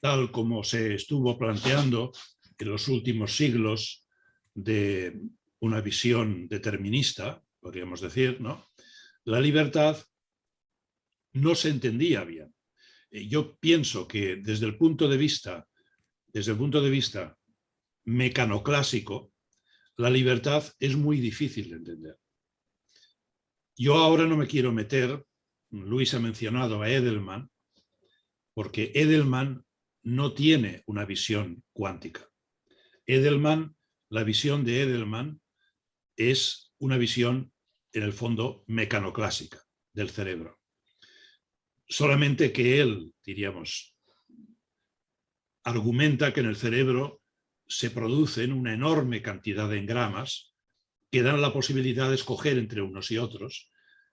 tal como se estuvo planteando en los últimos siglos de una visión determinista, podríamos decir, ¿no? La libertad no se entendía bien. Yo pienso que desde el punto de vista mecanoclásico, la libertad es muy difícil de entender. Yo ahora no me quiero meter, Luis ha mencionado a Edelman, porque Edelman no tiene una visión cuántica. La visión de Edelman es una visión, en el fondo, mecanoclásica del cerebro. Solamente que él, diríamos, argumenta que en el cerebro se producen una enorme cantidad de engramas que dan la posibilidad de escoger entre unos y otros,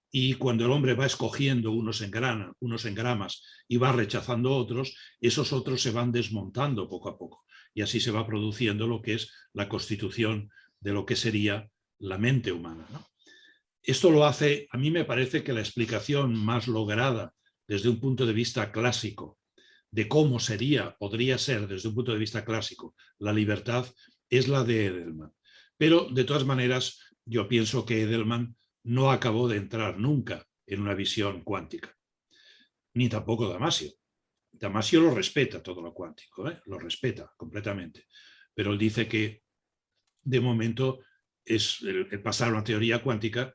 y cuando el hombre va escogiendo unos engramas y va rechazando otros, esos otros se van desmontando poco a poco, y así se va produciendo lo que es la constitución de lo que sería la mente humana, ¿no? Esto lo hace, a mí me parece que la explicación más lograda desde un punto de vista clásico de cómo podría ser desde un punto de vista clásico la libertad es la de Edelman. Pero de todas maneras yo pienso que Edelman no acabó de entrar nunca en una visión cuántica, ni tampoco Damasio. Damasio lo respeta todo lo cuántico, lo respeta completamente, pero él dice que de momento el pasar a una teoría cuántica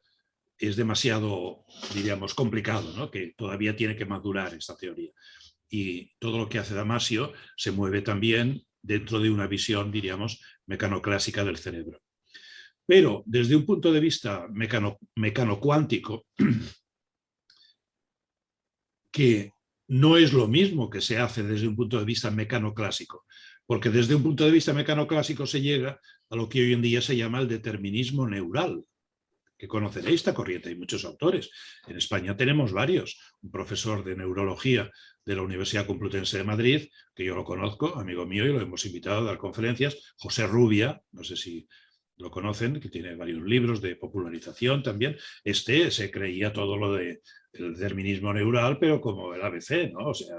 es demasiado, diríamos, complicado, ¿no? Que todavía tiene que madurar esta teoría. Y todo lo que hace Damasio se mueve también dentro de una visión, diríamos, mecanoclásica del cerebro. Pero desde un punto de vista mecanocuántico, que no es lo mismo que se hace desde un punto de vista mecanoclásico, porque desde un punto de vista mecanoclásico se llega a lo que hoy en día se llama el determinismo neural, que conoceréis esta corriente, hay muchos autores. En España tenemos varios. Un profesor de neurología de la Universidad Complutense de Madrid, que yo lo conozco, amigo mío, y lo hemos invitado a dar conferencias, José Rubia, no sé si lo conocen, que tiene varios libros de popularización también. Este se creía todo lo del determinismo neural, pero como el ABC, ¿no? O sea,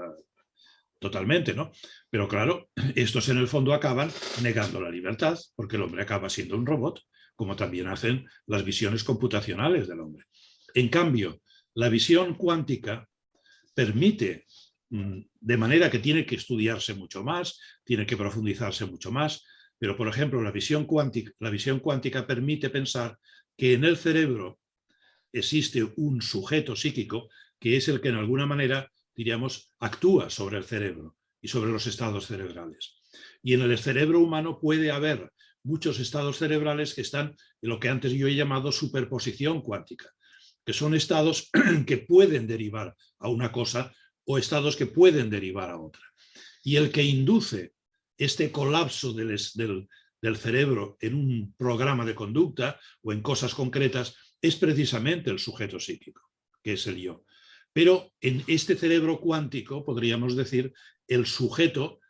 totalmente, ¿no? Pero claro, estos en el fondo acaban negando la libertad, porque el hombre acaba siendo un robot, como también hacen las visiones computacionales del hombre. En cambio, la visión cuántica permite, de manera que tiene que estudiarse mucho más, tiene que profundizarse mucho más, pero por ejemplo la visión cuántica permite pensar que en el cerebro existe un sujeto psíquico que es el que en alguna manera, diríamos, actúa sobre el cerebro y sobre los estados cerebrales. Y en el cerebro humano puede haber muchos estados cerebrales que están en lo que antes yo he llamado superposición cuántica, que son estados que pueden derivar a una cosa o estados que pueden derivar a otra. Y el que induce este colapso del cerebro en un programa de conducta o en cosas concretas es precisamente el sujeto psíquico, que es el yo. Pero en este cerebro cuántico, podríamos decir, el sujeto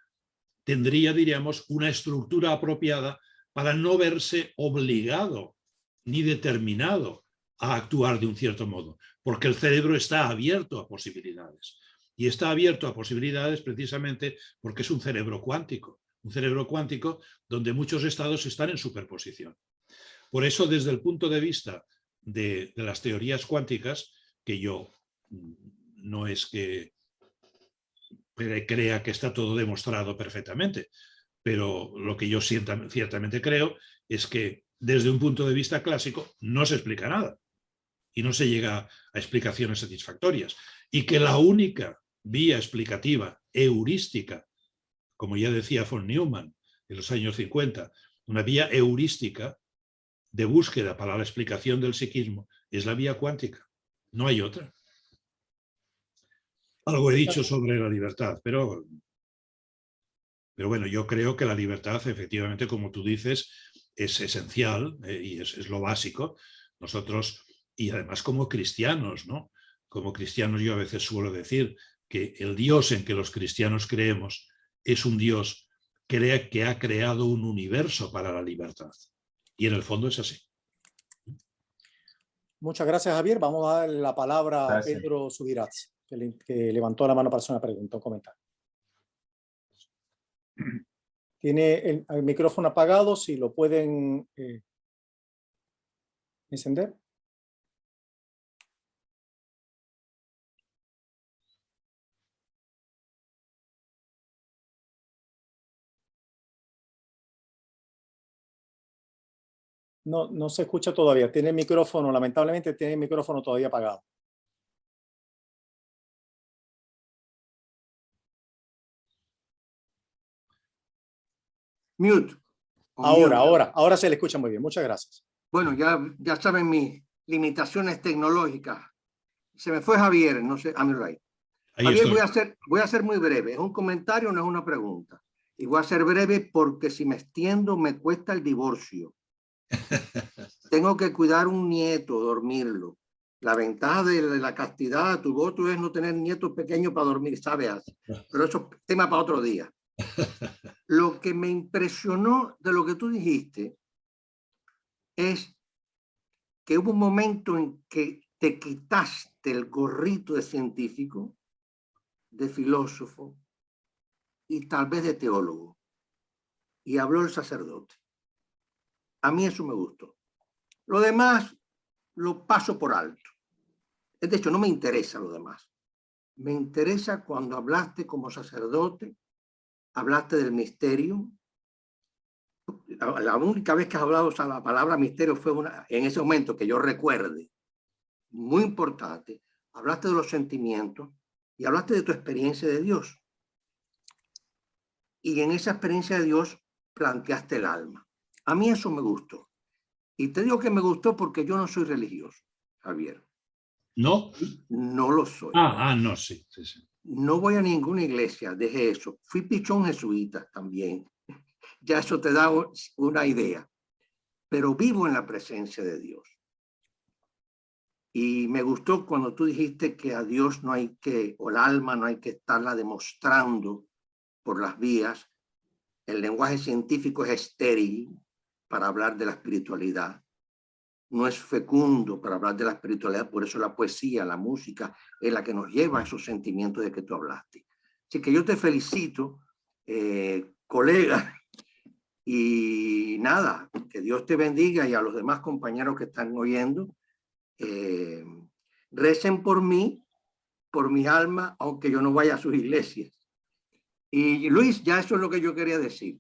tendría, diríamos, una estructura apropiada para no verse obligado ni determinado a actuar de un cierto modo, porque el cerebro está abierto a posibilidades. Y está abierto a posibilidades precisamente porque es un cerebro cuántico donde muchos estados están en superposición. Por eso, desde el punto de vista de las teorías cuánticas, que yo no es que crea que está todo demostrado perfectamente, pero lo que yo ciertamente creo es que desde un punto de vista clásico no se explica nada y no se llega a explicaciones satisfactorias, y que la única vía explicativa heurística, como ya decía von Neumann en los años 50, una vía heurística de búsqueda para la explicación del psiquismo es la vía cuántica, no hay otra. Algo he dicho sobre la libertad, pero bueno, yo creo que la libertad, efectivamente, como tú dices, es esencial y es lo básico. Nosotros, y además como cristianos, ¿no? Como cristianos yo a veces suelo decir que el Dios en que los cristianos creemos es un Dios que ha creado un universo para la libertad. Y en el fondo es así. Muchas gracias, Javier. Vamos a dar la palabra a Pedro Subirats, que levantó la mano para hacer una pregunta, un comentario. Tiene el micrófono apagado, si lo pueden encender. No se escucha todavía. Tiene el micrófono, lamentablemente tiene el micrófono todavía apagado. Mute. Ahora se le escucha muy bien. Muchas gracias. Bueno, ya saben mis limitaciones tecnológicas. Se me fue Javier, no sé, Javier, voy a ser muy breve. Es un comentario, no es una pregunta. Y voy a ser breve porque si me extiendo me cuesta el divorcio. Tengo que cuidar un nieto, dormirlo. La ventaja de la castidad, tu voto, es no tener nietos pequeños para dormir, ¿sabes? Pero eso es tema para otro día. Lo que me impresionó de lo que tú dijiste es que hubo un momento en que te quitaste el gorrito de científico, de filósofo y tal vez de teólogo, y habló el sacerdote. A mí eso me gustó. Lo demás lo paso por alto. De hecho, no me interesa lo demás. Me interesa cuando hablaste como sacerdote, hablaste del misterio, la única vez que has hablado, o sea, la palabra misterio fue en ese momento que yo recuerde, muy importante. Hablaste de los sentimientos y hablaste de tu experiencia de Dios. Y en esa experiencia de Dios planteaste el alma. A mí eso me gustó. Y te digo que me gustó porque yo no soy religioso, Javier. ¿No? No lo soy. No, sí, sí, sí. No voy a ninguna iglesia, dejé eso. Fui pichón jesuita también. Ya eso te da una idea. Pero vivo en la presencia de Dios. Y me gustó cuando tú dijiste que a Dios no hay que, o el alma no hay que estarla demostrando por las vías. El lenguaje científico es estéril para hablar de la espiritualidad. No es fecundo para hablar de la espiritualidad. Por eso la poesía, la música, es la que nos lleva a esos sentimientos de que tú hablaste. Así que yo te felicito, colega. Y nada, que Dios te bendiga y a los demás compañeros que están oyendo. Recen por mí, por mi alma, aunque yo no vaya a sus iglesias. Y Luis, ya eso es lo que yo quería decir.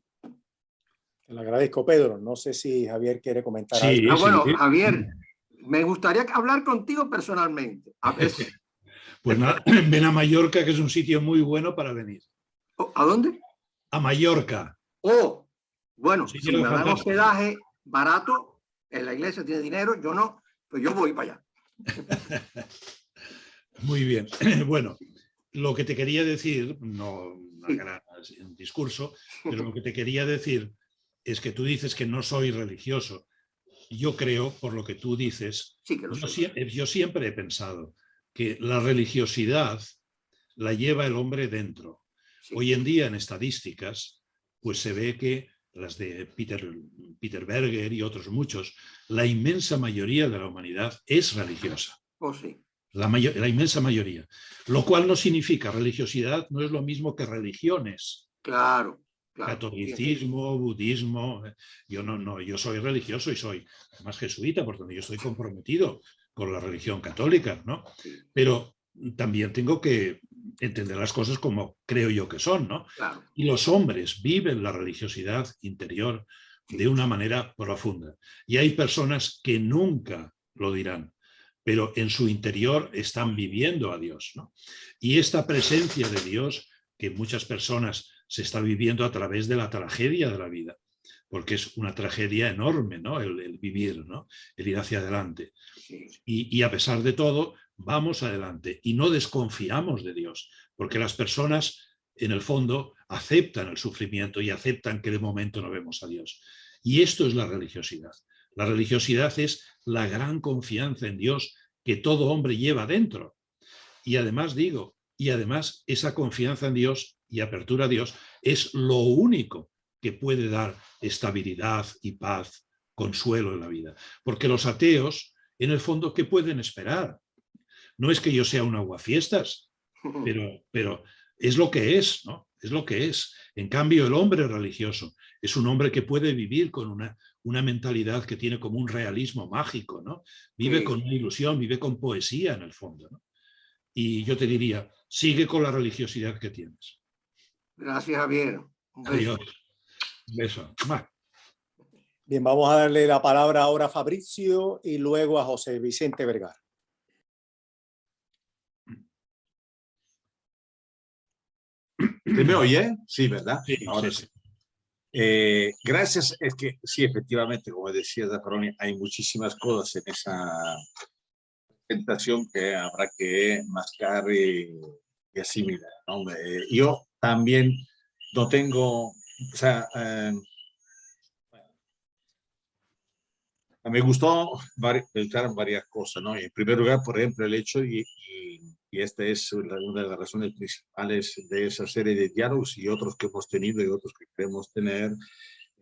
Te lo agradezco, Pedro. No sé si Javier quiere comentar Sí, algo. Bueno, Javier, me gustaría hablar contigo personalmente. A ver si... Pues nada, ven a Mallorca, que es un sitio muy bueno para venir. ¿A dónde? A Mallorca. Oh, bueno, Sí, si me dan hospedaje barato, en la iglesia tiene dinero, yo no, pues yo voy para allá. Muy bien. Bueno, lo que te quería decir, no un gran discurso, pero lo que te quería decir es que tú dices que no soy religioso. Yo creo, por lo que tú dices, sí, que yo siempre he pensado que la religiosidad la lleva el hombre dentro. Sí. Hoy en día en estadísticas, pues se ve que las de Peter Berger y otros muchos, la inmensa mayoría de la humanidad es religiosa. Oh, sí. La inmensa mayoría. Lo cual no significa religiosidad, no es lo mismo que religiones. Claro. Catolicismo, budismo. Yo soy religioso y soy además jesuita, por tanto yo estoy comprometido con la religión católica, ¿no? Pero también tengo que entender las cosas como creo yo que son, ¿no? Claro. Y los hombres viven la religiosidad interior de una manera profunda. Y hay personas que nunca lo dirán, pero en su interior están viviendo a Dios, ¿no? Y esta presencia de Dios que muchas personas se está viviendo a través de la tragedia de la vida, porque es una tragedia enorme, ¿no? El vivir, ¿no? El ir hacia adelante. Y a pesar de todo, vamos adelante y no desconfiamos de Dios, porque las personas, en el fondo, aceptan el sufrimiento y aceptan que de momento no vemos a Dios. Y esto es la religiosidad. La religiosidad es la gran confianza en Dios que todo hombre lleva dentro. Y además esa confianza en Dios y apertura a Dios es lo único que puede dar estabilidad y paz, consuelo en la vida. Porque los ateos, en el fondo, ¿qué pueden esperar? No es que yo sea un aguafiestas, pero es lo que es, ¿no? Es lo que es. En cambio, el hombre religioso es un hombre que puede vivir con una mentalidad que tiene como un realismo mágico, ¿no? Vive con una ilusión, vive con poesía en el fondo, ¿no? Y yo te diría, sigue con la religiosidad que tienes. Gracias, Javier. Un beso. Adiós. Un beso. Bien, vamos a darle la palabra ahora a Fabricio y luego a José Vicente Vergara. ¿Se me oye? Sí, ¿verdad? Sí, ahora sí. Gracias, es que sí, efectivamente, como decía Zaffaroni, hay muchísimas cosas en esa presentación que habrá que mascar y asimilar, ¿no? Yo también no tengo, o sea, me gustó pensar varias cosas, ¿no? En primer lugar, por ejemplo, el hecho, y esta es una de las razones principales de esa serie de diálogos y otros que hemos tenido y otros que queremos tener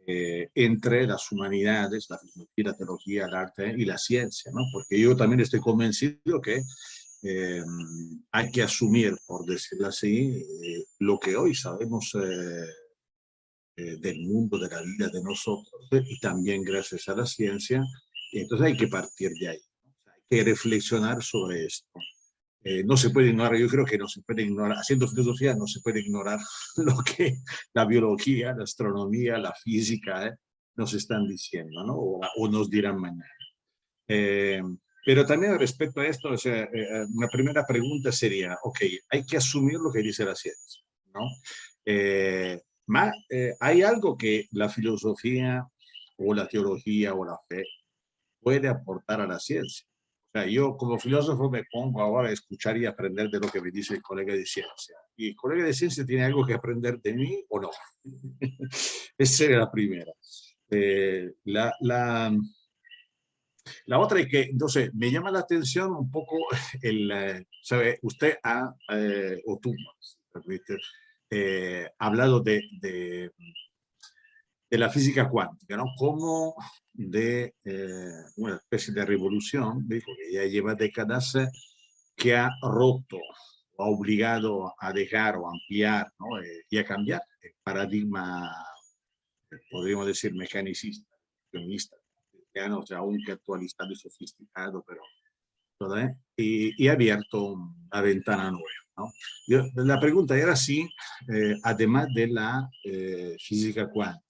entre las humanidades, la filosofía, la teología, el arte y la ciencia, ¿no? Porque yo también estoy convencido que hay que asumir, por decirlo así, lo que hoy sabemos del mundo, de la vida, de nosotros, y también gracias a la ciencia, y entonces hay que partir de ahí, ¿no? O sea, hay que reflexionar sobre esto. No se puede ignorar, yo creo que no se puede ignorar, haciendo filosofía no se puede ignorar lo que la biología, la astronomía, la física, nos están diciendo, ¿no? O nos dirán mañana. Pero también respecto a esto, o sea, una primera pregunta sería, ok, hay que asumir lo que dice la ciencia, ¿no? Hay algo que la filosofía o la teología o la fe puede aportar a la ciencia. O sea, yo como filósofo me pongo ahora a escuchar y aprender de lo que me dice el colega de ciencia. ¿Y el colega de ciencia tiene algo que aprender de mí o no? Esa sería la primera. La otra es que, entonces, me llama la atención un poco ¿sabe? Usted o tú, hablado de la física cuántica, ¿no? Como de una especie de revolución, dijo que ya lleva décadas, que ha roto o ha obligado a dejar o ampliar, ¿no? Y a cambiar el paradigma, podríamos decir, mecanicista, o sea, aunque actualizado y sofisticado, pero toda, y ha abierto una ventana nueva, ¿no? La pregunta era si, además de la física cuántica,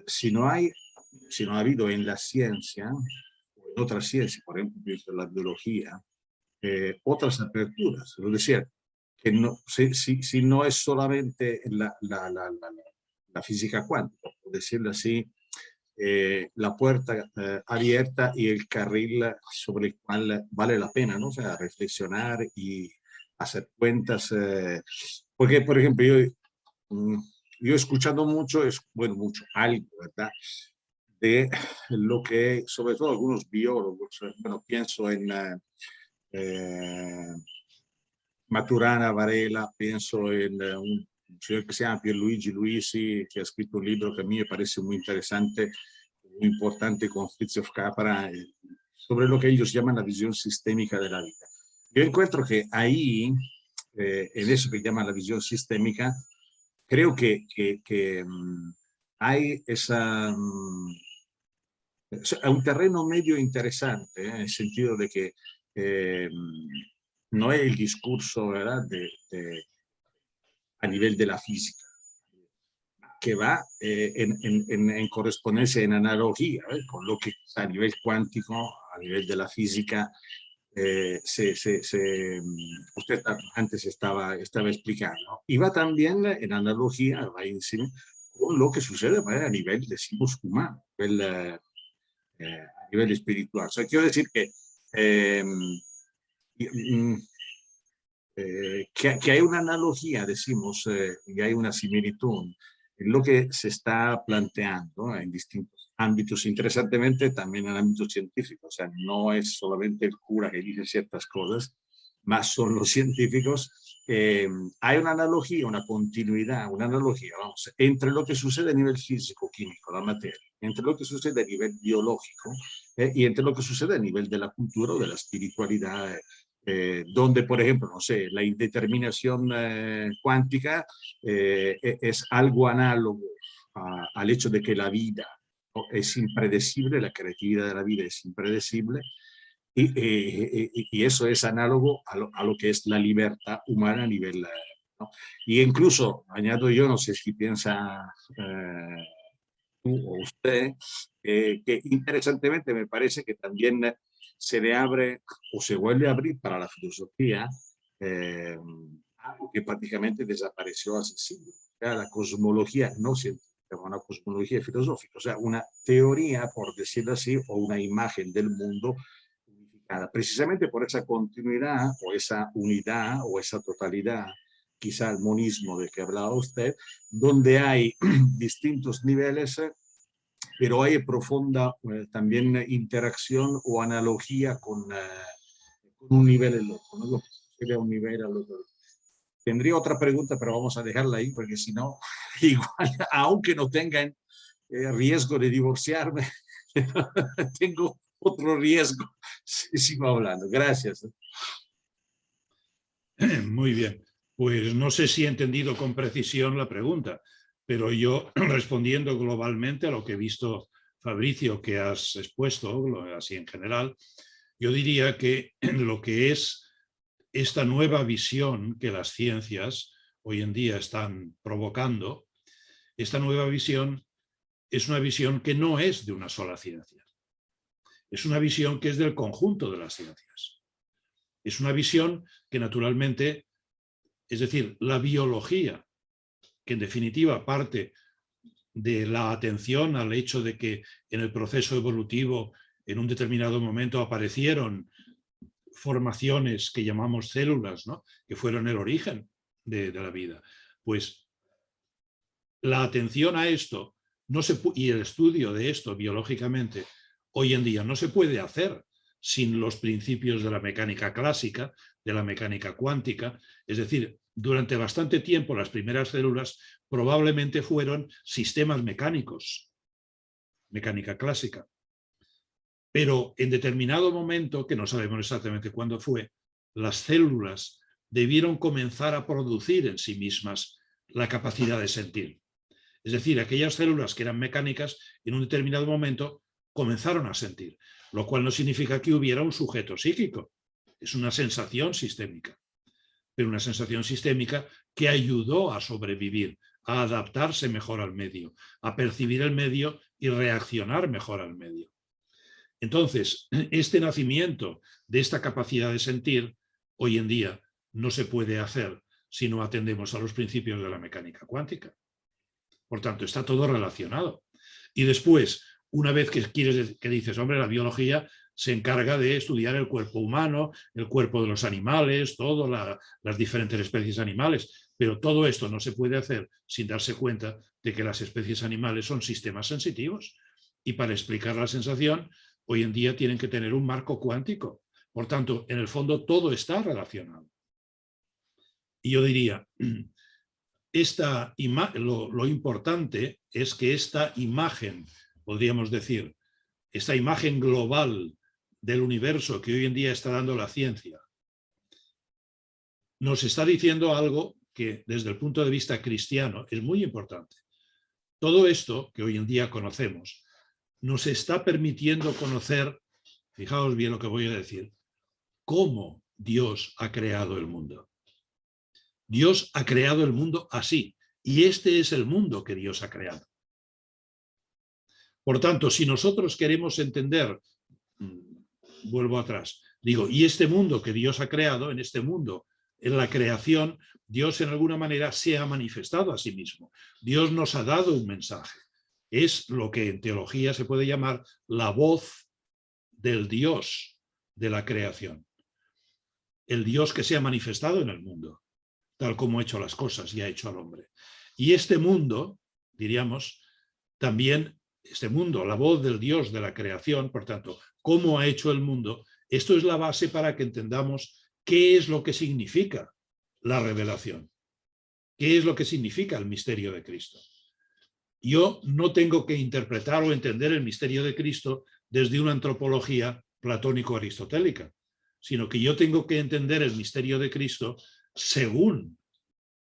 si no ha habido en la ciencia, o en otras ciencias, por ejemplo, en la biología, otras aperturas. Es decir, que no, si no es solamente la física cuántica, por decirlo así, la puerta abierta y el carril sobre el cual vale la pena, ¿no? O sea, reflexionar y hacer cuentas. Porque, por ejemplo, yo he escuchado mucho, algo, ¿verdad? De lo que, sobre todo algunos biólogos, bueno, pienso en Maturana Varela, pienso en un señor que se llama Pierluigi Luisi, que ha escrito un libro que a mí me parece muy interesante, muy importante, con Fritjof Capra, sobre lo que ellos llaman la visión sistémica de la vida. Yo encuentro que ahí, en eso que llaman la visión sistémica, creo que hay un terreno medio interesante, en el sentido de que no es el discurso, ¿verdad?, a nivel de la física, que va en correspondencia, en analogía, con lo que a nivel cuántico, a nivel de la física, usted antes estaba explicando. Y va también en analogía, va encima, con lo que sucede a nivel de psicos humano, a nivel espiritual. O sea, quiero decir que que hay una analogía, decimos, y hay una similitud en lo que se está planteando en distintos ámbitos, interesantemente también en ámbitos científicos. O sea, no es solamente el cura que dice ciertas cosas, más son los científicos. Hay una analogía, una continuidad, una analogía, vamos, entre lo que sucede a nivel físico-químico, la materia, entre lo que sucede a nivel biológico y entre lo que sucede a nivel de la cultura o de la espiritualidad, donde, por ejemplo, no sé, la indeterminación cuántica es algo análogo al hecho de que la vida, ¿no?, es impredecible, la creatividad de la vida es impredecible, y eso es análogo a lo que es la libertad humana a nivel, ¿no? Y incluso, añado yo, no sé si piensa tú o usted, que interesantemente me parece que también se le abre o se vuelve a abrir para la filosofía algo que prácticamente desapareció hace siglos, la cosmología no científica, una cosmología filosófica, o sea, una teoría, por decirlo así, o una imagen del mundo unificada, precisamente por esa continuidad o esa unidad o esa totalidad, quizá el monismo del que hablaba usted, donde hay distintos niveles, pero hay profunda también interacción o analogía con un nivel al otro, ¿no? Sería un nivel al otro. Tendría otra pregunta, pero vamos a dejarla ahí, porque si no, igual, aunque no tengan riesgo de divorciarme, tengo otro riesgo si sigo hablando. Gracias. Muy bien. Pues no sé si he entendido con precisión la pregunta, pero yo, respondiendo globalmente a lo que he visto, Fabricio, que has expuesto, así en general, yo diría que lo que es esta nueva visión que las ciencias hoy en día están provocando, esta nueva visión es una visión que no es de una sola ciencia. Es una visión que es del conjunto de las ciencias. Es una visión que naturalmente, es decir, la biología, que en definitiva parte de la atención al hecho de que en el proceso evolutivo en un determinado momento aparecieron formaciones que llamamos células, ¿no?, que fueron el origen de la vida. Pues la atención a esto y el estudio de esto biológicamente hoy en día no se puede hacer sin los principios de la mecánica clásica, de la mecánica cuántica. Es decir, durante bastante tiempo las primeras células probablemente fueron sistemas mecánicos, mecánica clásica. Pero en determinado momento, que no sabemos exactamente cuándo fue, las células debieron comenzar a producir en sí mismas la capacidad de sentir. Es decir, aquellas células que eran mecánicas en un determinado momento comenzaron a sentir, lo cual no significa que hubiera un sujeto psíquico. Es una sensación sistémica, pero una sensación sistémica que ayudó a sobrevivir, a adaptarse mejor al medio, a percibir el medio y reaccionar mejor al medio. Entonces, este nacimiento de esta capacidad de sentir, hoy en día no se puede hacer si no atendemos a los principios de la mecánica cuántica. Por tanto, está todo relacionado. Y después, una vez que dices, hombre, la biología se encarga de estudiar el cuerpo humano, el cuerpo de los animales, las diferentes especies animales, pero todo esto no se puede hacer sin darse cuenta de que las especies animales son sistemas sensitivos y para explicar la sensación, hoy en día tienen que tener un marco cuántico. Por tanto, en el fondo todo está relacionado. Y yo diría, lo importante es que esta imagen, podríamos decir, esta imagen global del universo que hoy en día está dando la ciencia, nos está diciendo algo que desde el punto de vista cristiano es muy importante. Todo esto que hoy en día conocemos nos está permitiendo conocer, fijaos bien lo que voy a decir, cómo Dios ha creado el mundo. Dios ha creado el mundo así, y este es el mundo que Dios ha creado. Por tanto, si nosotros queremos entender, vuelvo atrás, digo, y este mundo que Dios ha creado, en este mundo, en la creación, Dios en alguna manera se ha manifestado a sí mismo. Dios nos ha dado un mensaje. Es lo que en teología se puede llamar la voz del Dios de la creación. El Dios que se ha manifestado en el mundo, tal como ha hecho las cosas y ha hecho al hombre. Y este mundo, diríamos, también este mundo, la voz del Dios de la creación, por tanto, cómo ha hecho el mundo, esto es la base para que entendamos qué es lo que significa la revelación, qué es lo que significa el misterio de Cristo. Yo no tengo que interpretar o entender el misterio de Cristo desde una antropología platónico-aristotélica, sino que yo tengo que entender el misterio de Cristo según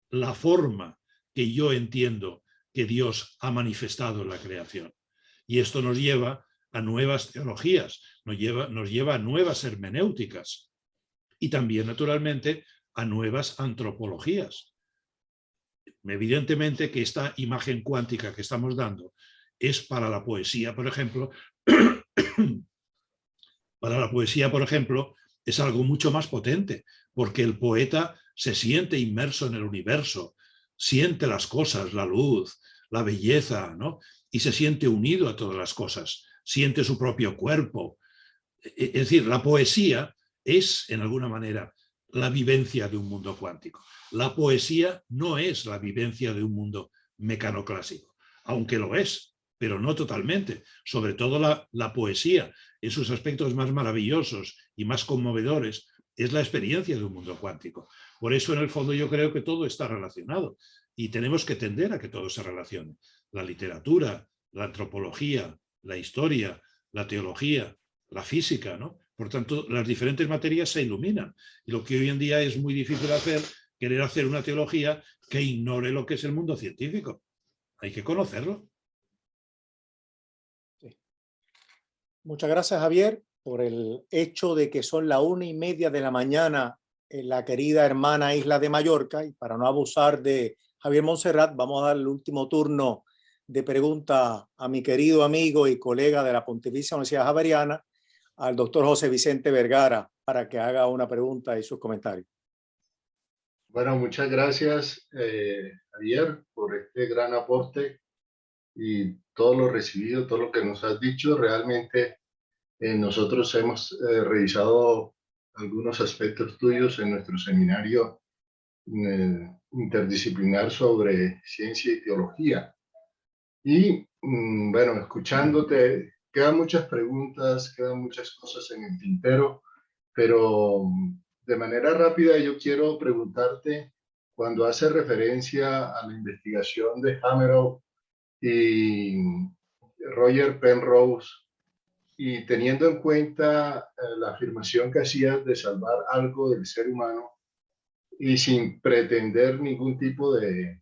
la forma que yo entiendo que Dios ha manifestado en la creación. Y esto nos lleva a nuevas teologías, nos lleva a nuevas hermenéuticas y también, naturalmente, a nuevas antropologías. Evidentemente que esta imagen cuántica que estamos dando es para la poesía, por ejemplo, para la poesía, por ejemplo, es algo mucho más potente, porque el poeta se siente inmerso en el universo, siente las cosas, la luz, la belleza, ¿no? Y se siente unido a todas las cosas, siente su propio cuerpo. Es decir, la poesía es, en alguna manera, la vivencia de un mundo cuántico. La poesía no es la vivencia de un mundo mecanoclásico, aunque lo es, pero no totalmente. Sobre todo la poesía, en sus aspectos más maravillosos y más conmovedores, es la experiencia de un mundo cuántico. Por eso, en el fondo, yo creo que todo está relacionado y tenemos que tender a que todo se relacione. La literatura, la antropología, la historia, la teología, la física, ¿no? Por tanto, las diferentes materias se iluminan. Y lo que hoy en día es muy difícil hacer, querer hacer una teología que ignore lo que es el mundo científico. Hay que conocerlo. Sí. Muchas gracias, Javier, por el hecho de que son las 1:30 de la mañana en la querida hermana isla de Mallorca. Y para no abusar de Javier Montserrat, vamos a dar el último turno de pregunta a mi querido amigo y colega de la Pontificia Universidad Javeriana, al doctor José Vicente Vergara, para que haga una pregunta y sus comentarios. Bueno, muchas gracias, Javier, por este gran aporte y todo lo recibido, todo lo que nos has dicho. Realmente nosotros hemos revisado algunos aspectos tuyos en nuestro seminario interdisciplinar sobre ciencia y teología. Y bueno, escuchándote, quedan muchas preguntas, quedan muchas cosas en el tintero, pero de manera rápida yo quiero preguntarte, cuando hace referencia a la investigación de Hameroff y Roger Penrose, y teniendo en cuenta la afirmación que hacías de salvar algo del ser humano y sin pretender ningún tipo de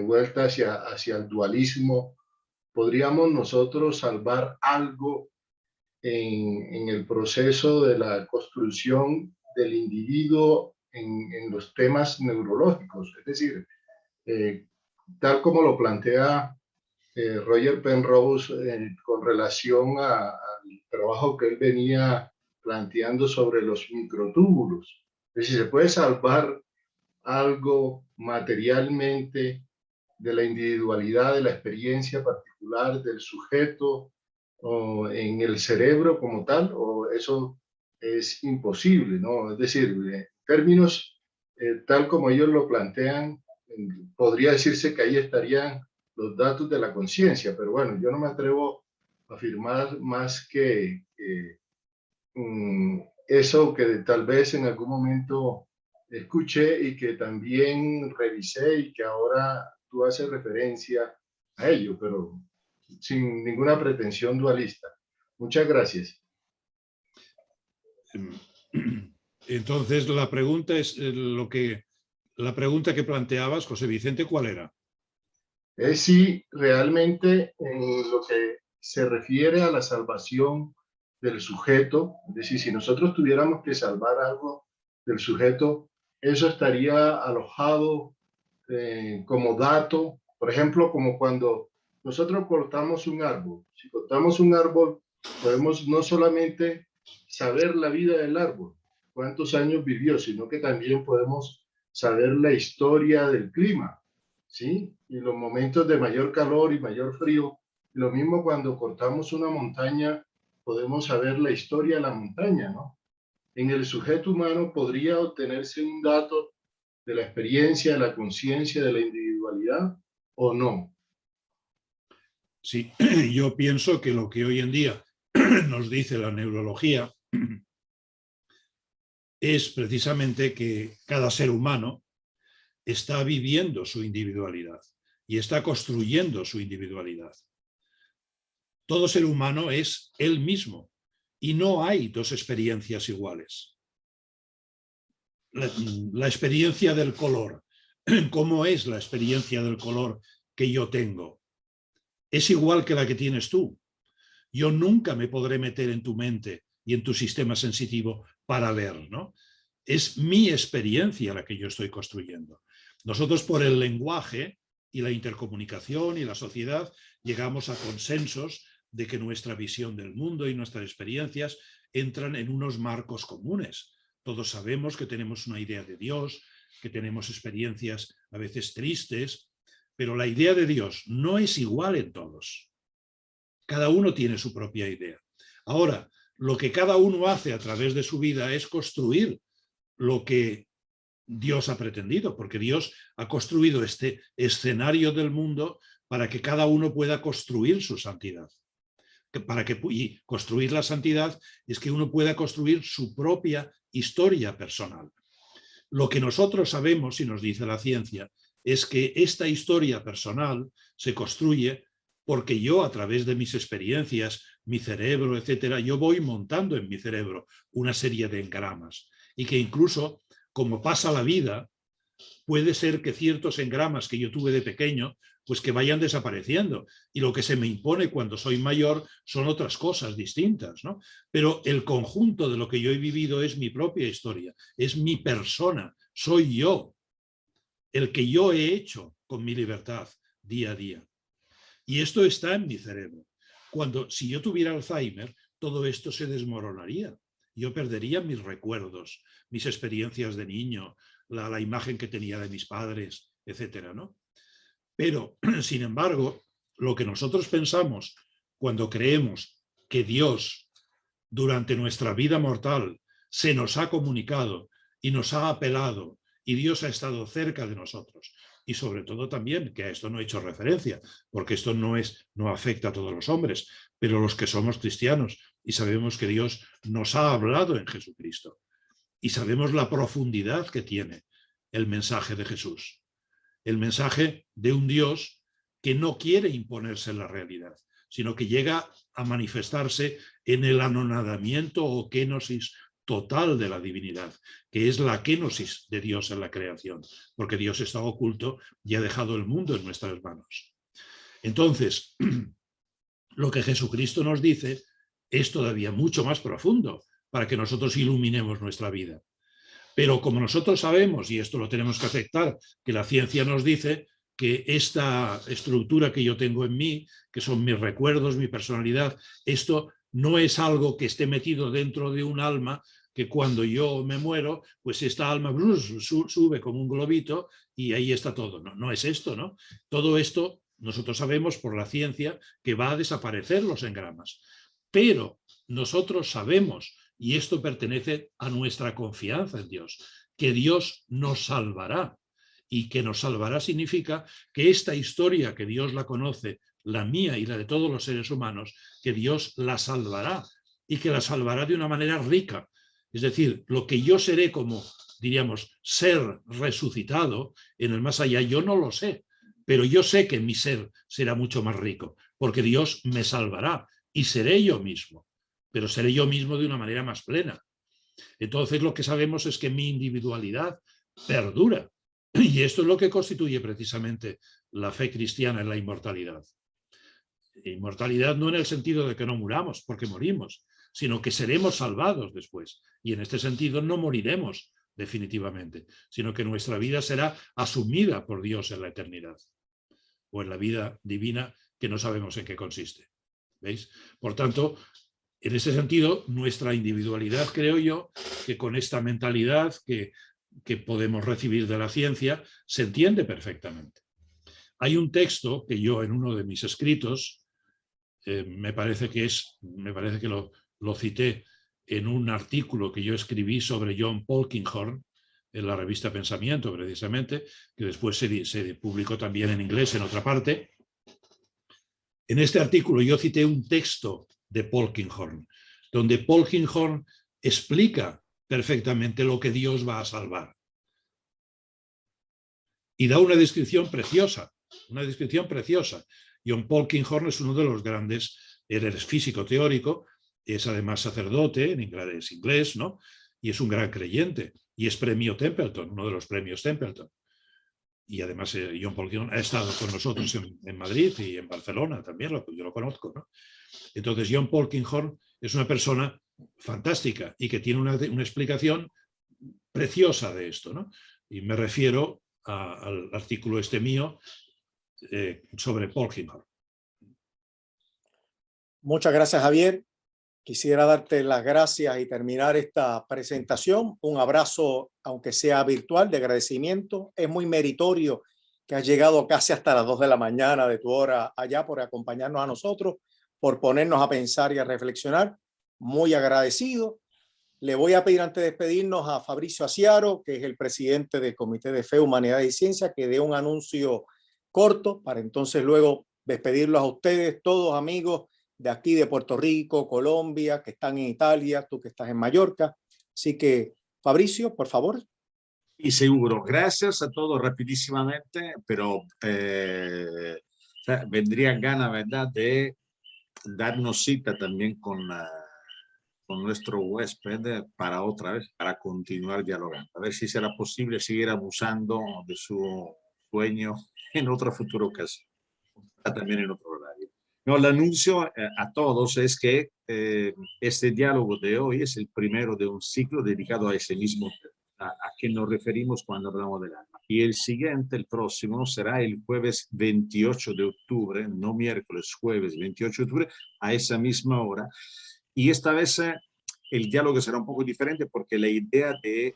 vuelta hacia el dualismo, ¿podríamos nosotros salvar algo en el proceso de la construcción del individuo en los temas neurológicos? Es decir, tal como lo plantea Roger Penrose con relación al trabajo que él venía planteando sobre los microtúbulos. Es decir, ¿se puede salvar algo materialmente de la individualidad, de la experiencia particular del sujeto o en el cerebro como tal, o eso es imposible, ¿no? Es decir, en términos tal como ellos lo plantean, podría decirse que ahí estarían los datos de la conciencia, pero bueno, yo no me atrevo a afirmar más que eso que tal vez en algún momento escuché y que también revisé y que ahora tú haces referencia a ello, pero sin ninguna pretensión dualista. Muchas gracias. Entonces, la pregunta es la pregunta que planteabas, José Vicente, ¿cuál era? Es si realmente en lo que se refiere a la salvación del sujeto, es decir, si nosotros tuviéramos que salvar algo del sujeto, eso estaría alojado como dato, por ejemplo, como cuando nosotros cortamos un árbol. Si cortamos un árbol, podemos no solamente saber la vida del árbol, cuántos años vivió, sino que también podemos saber la historia del clima, ¿sí? Y los momentos de mayor calor y mayor frío. Lo mismo cuando cortamos una montaña, podemos saber la historia de la montaña, ¿no? En el sujeto humano podría obtenerse un dato de la experiencia, de la conciencia, de la individualidad, ¿o no? Sí, yo pienso que lo que hoy en día nos dice la neurología es precisamente que cada ser humano está viviendo su individualidad y está construyendo su individualidad. Todo ser humano es él mismo y no hay dos experiencias iguales. La experiencia del color, ¿cómo es la experiencia del color que yo tengo? Es igual que la que tienes tú. Yo nunca me podré meter en tu mente y en tu sistema sensitivo para ver, ¿no? Es mi experiencia la que yo estoy construyendo. Nosotros por el lenguaje y la intercomunicación y la sociedad llegamos a consensos de que nuestra visión del mundo y nuestras experiencias entran en unos marcos comunes. Todos sabemos que tenemos una idea de Dios, que tenemos experiencias a veces tristes, pero la idea de Dios no es igual en todos. Cada uno tiene su propia idea. Ahora, lo que cada uno hace a través de su vida es construir lo que Dios ha pretendido, porque Dios ha construido este escenario del mundo para que cada uno pueda construir su santidad. Y construir la santidad es que uno pueda construir su propia historia personal. Lo que nosotros sabemos, y nos dice la ciencia, es que esta historia personal se construye porque yo, a través de mis experiencias, mi cerebro, etcétera, yo voy montando en mi cerebro una serie de engramas. Y que incluso, como pasa la vida, puede ser que ciertos engramas que yo tuve de pequeño, pues que vayan desapareciendo. Y lo que se me impone cuando soy mayor son otras cosas distintas, ¿no? Pero el conjunto de lo que yo he vivido es mi propia historia, es mi persona, soy yo, el que yo he hecho con mi libertad día a día. Y esto está en mi cerebro. Si yo tuviera Alzheimer, todo esto se desmoronaría. Yo perdería mis recuerdos, mis experiencias de niño, la imagen que tenía de mis padres, etcétera, ¿no? Pero, sin embargo, lo que nosotros pensamos cuando creemos que Dios, durante nuestra vida mortal, se nos ha comunicado y nos ha apelado y Dios ha estado cerca de nosotros, y sobre todo también, que a esto no he hecho referencia, porque esto no afecta a todos los hombres, pero los que somos cristianos y sabemos que Dios nos ha hablado en Jesucristo y sabemos la profundidad que tiene el mensaje de Jesús, el mensaje de un Dios que no quiere imponerse en la realidad, sino que llega a manifestarse en el anonadamiento o kenosis total de la divinidad, que es la kenosis de Dios en la creación, porque Dios está oculto y ha dejado el mundo en nuestras manos. Entonces, lo que Jesucristo nos dice es todavía mucho más profundo para que nosotros iluminemos nuestra vida. Pero como nosotros sabemos, y esto lo tenemos que aceptar, que la ciencia nos dice que esta estructura que yo tengo en mí, que son mis recuerdos, mi personalidad, esto no es algo que esté metido dentro de un alma, que cuando yo me muero, pues esta alma sube como un globito y ahí está todo. No es esto, ¿no? Todo esto nosotros sabemos por la ciencia que va a desaparecer los engramas. Pero nosotros sabemos, y esto pertenece a nuestra confianza en Dios, que Dios nos salvará. Y que nos salvará significa que esta historia que Dios la conoce, la mía y la de todos los seres humanos, que Dios la salvará y que la salvará de una manera rica. Es decir, lo que yo seré como, diríamos, ser resucitado en el más allá, yo no lo sé, pero yo sé que mi ser será mucho más rico, porque Dios me salvará y seré yo mismo, pero seré yo mismo de una manera más plena. Entonces lo que sabemos es que mi individualidad perdura. Y esto es lo que constituye precisamente la fe cristiana en la inmortalidad. Inmortalidad no en el sentido de que no muramos, porque morimos, sino que seremos salvados después. Y en este sentido no moriremos definitivamente, sino que nuestra vida será asumida por Dios en la eternidad, o en la vida divina que no sabemos en qué consiste. ¿Veis? Por tanto, en ese sentido, nuestra individualidad, creo yo, que con esta mentalidad que podemos recibir de la ciencia, se entiende perfectamente. Hay un texto que yo en uno de mis escritos, me parece que lo cité en un artículo que yo escribí sobre John Polkinghorne, en la revista Pensamiento, precisamente, que después se publicó también en inglés en otra parte. En este artículo yo cité un texto de Polkinghorne, donde Polkinghorne explica perfectamente lo que Dios va a salvar. Y da una descripción preciosa, John Polkinghorne es uno de los grandes, él es físico teórico, es además sacerdote, en inglés, ¿no? Y es un gran creyente, y es premio Templeton, uno de los premios Templeton. Y además John Polkinghorne ha estado con nosotros en Madrid y en Barcelona también, yo lo conozco, ¿no? Entonces John Polkinghorne es una persona fantástica y que tiene una explicación preciosa de esto, ¿no? Y me refiero al artículo este mío sobre Polkinghorne. Muchas gracias, Javier. Quisiera darte las gracias y terminar esta presentación. Un abrazo, aunque sea virtual, de agradecimiento. Es muy meritorio que has llegado casi hasta las 2 de la mañana de tu hora allá por acompañarnos a nosotros, por ponernos a pensar y a reflexionar. Muy agradecido. Le voy a pedir antes de despedirnos a Fabricio Aciaro, que es el presidente del Comité de Fe, Humanidad y Ciencia, que dé un anuncio corto para entonces luego despedirlos a ustedes, todos amigos de aquí de Puerto Rico, Colombia, que están en Italia, tú que estás en Mallorca. Así que, Fabricio, por favor. Y seguro, gracias a todos rapidísimamente, pero vendría gana, ¿verdad?, de darnos cita también con nuestro huésped para otra vez, para continuar dialogando. A ver si será posible seguir abusando de su sueño en otra futura ocasión, también en otro horario. No, el anuncio a todos es que este diálogo de hoy es el primero de un ciclo dedicado a ese mismo tema, a qué nos referimos cuando hablamos del alma. Y el siguiente, el próximo, será el jueves 28 de octubre, no miércoles, jueves 28 de octubre, a esa misma hora. Y esta vez el diálogo será un poco diferente porque la idea de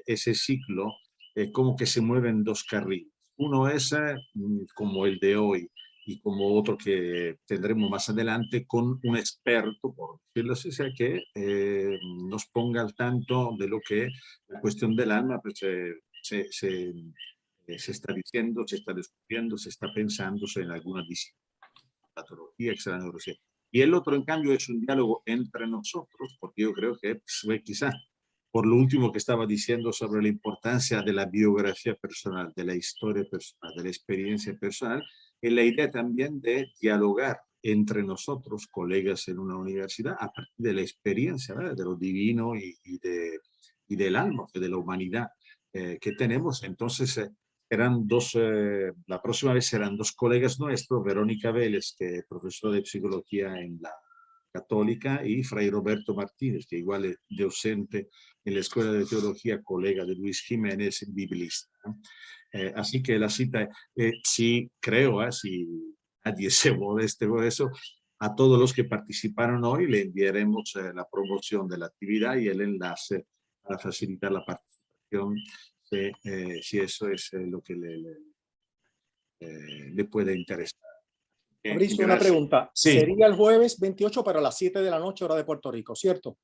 ese ciclo es como que se mueven dos carriles. Uno es como el de hoy y como otro que tendremos más adelante con un experto, por decirlo así, sea que nos ponga al tanto de lo que la cuestión del alma pues, se está diciendo, se está descubriendo, se está pensando en alguna disciplina, patología, extraneurología. Y el otro, en cambio, es un diálogo entre nosotros, porque yo creo que fue quizás por lo último que estaba diciendo sobre la importancia de la biografía personal, de la historia personal, de la experiencia personal, y la idea también de dialogar entre nosotros, colegas en una universidad, a partir de la experiencia, ¿verdad?, de lo divino y del alma, de la humanidad que tenemos. Entonces, eran dos, la próxima vez serán dos colegas nuestros, Verónica Vélez, que es profesora de psicología en la Católica, y Fray Roberto Martínez, que igual es docente en la Escuela de Teología, colega de Luis Jiménez, biblista. Así que la cita, sí creo, si nadie se moleste por eso, a todos los que participaron hoy le enviaremos la promoción de la actividad y el enlace para facilitar la participación, si eso es lo que le puede interesar. Fabricio, una pregunta. Sí. Sería el jueves 28 para las 7 de la noche, hora de Puerto Rico, ¿cierto?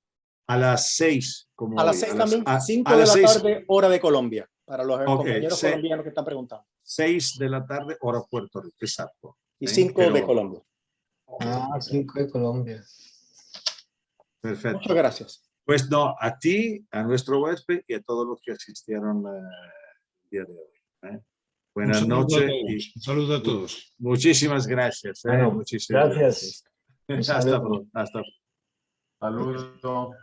A las 6, como a las hoy, 6 también, 5 a de las la 6. tarde, hora de Colombia, para los Ok, compañeros colombianos que están preguntando. 6 de la tarde, hora Puerto Rico, exacto. Y 5 de Colombia. 5 de Colombia. Perfecto. Muchas gracias. Pues no, a ti, a nuestro huésped y a todos los que asistieron el día de hoy. Buenas noches. Un saludo a todos. Muchísimas gracias. Bueno, Muchísimas gracias. Hasta pronto. Hasta pronto. Saludos.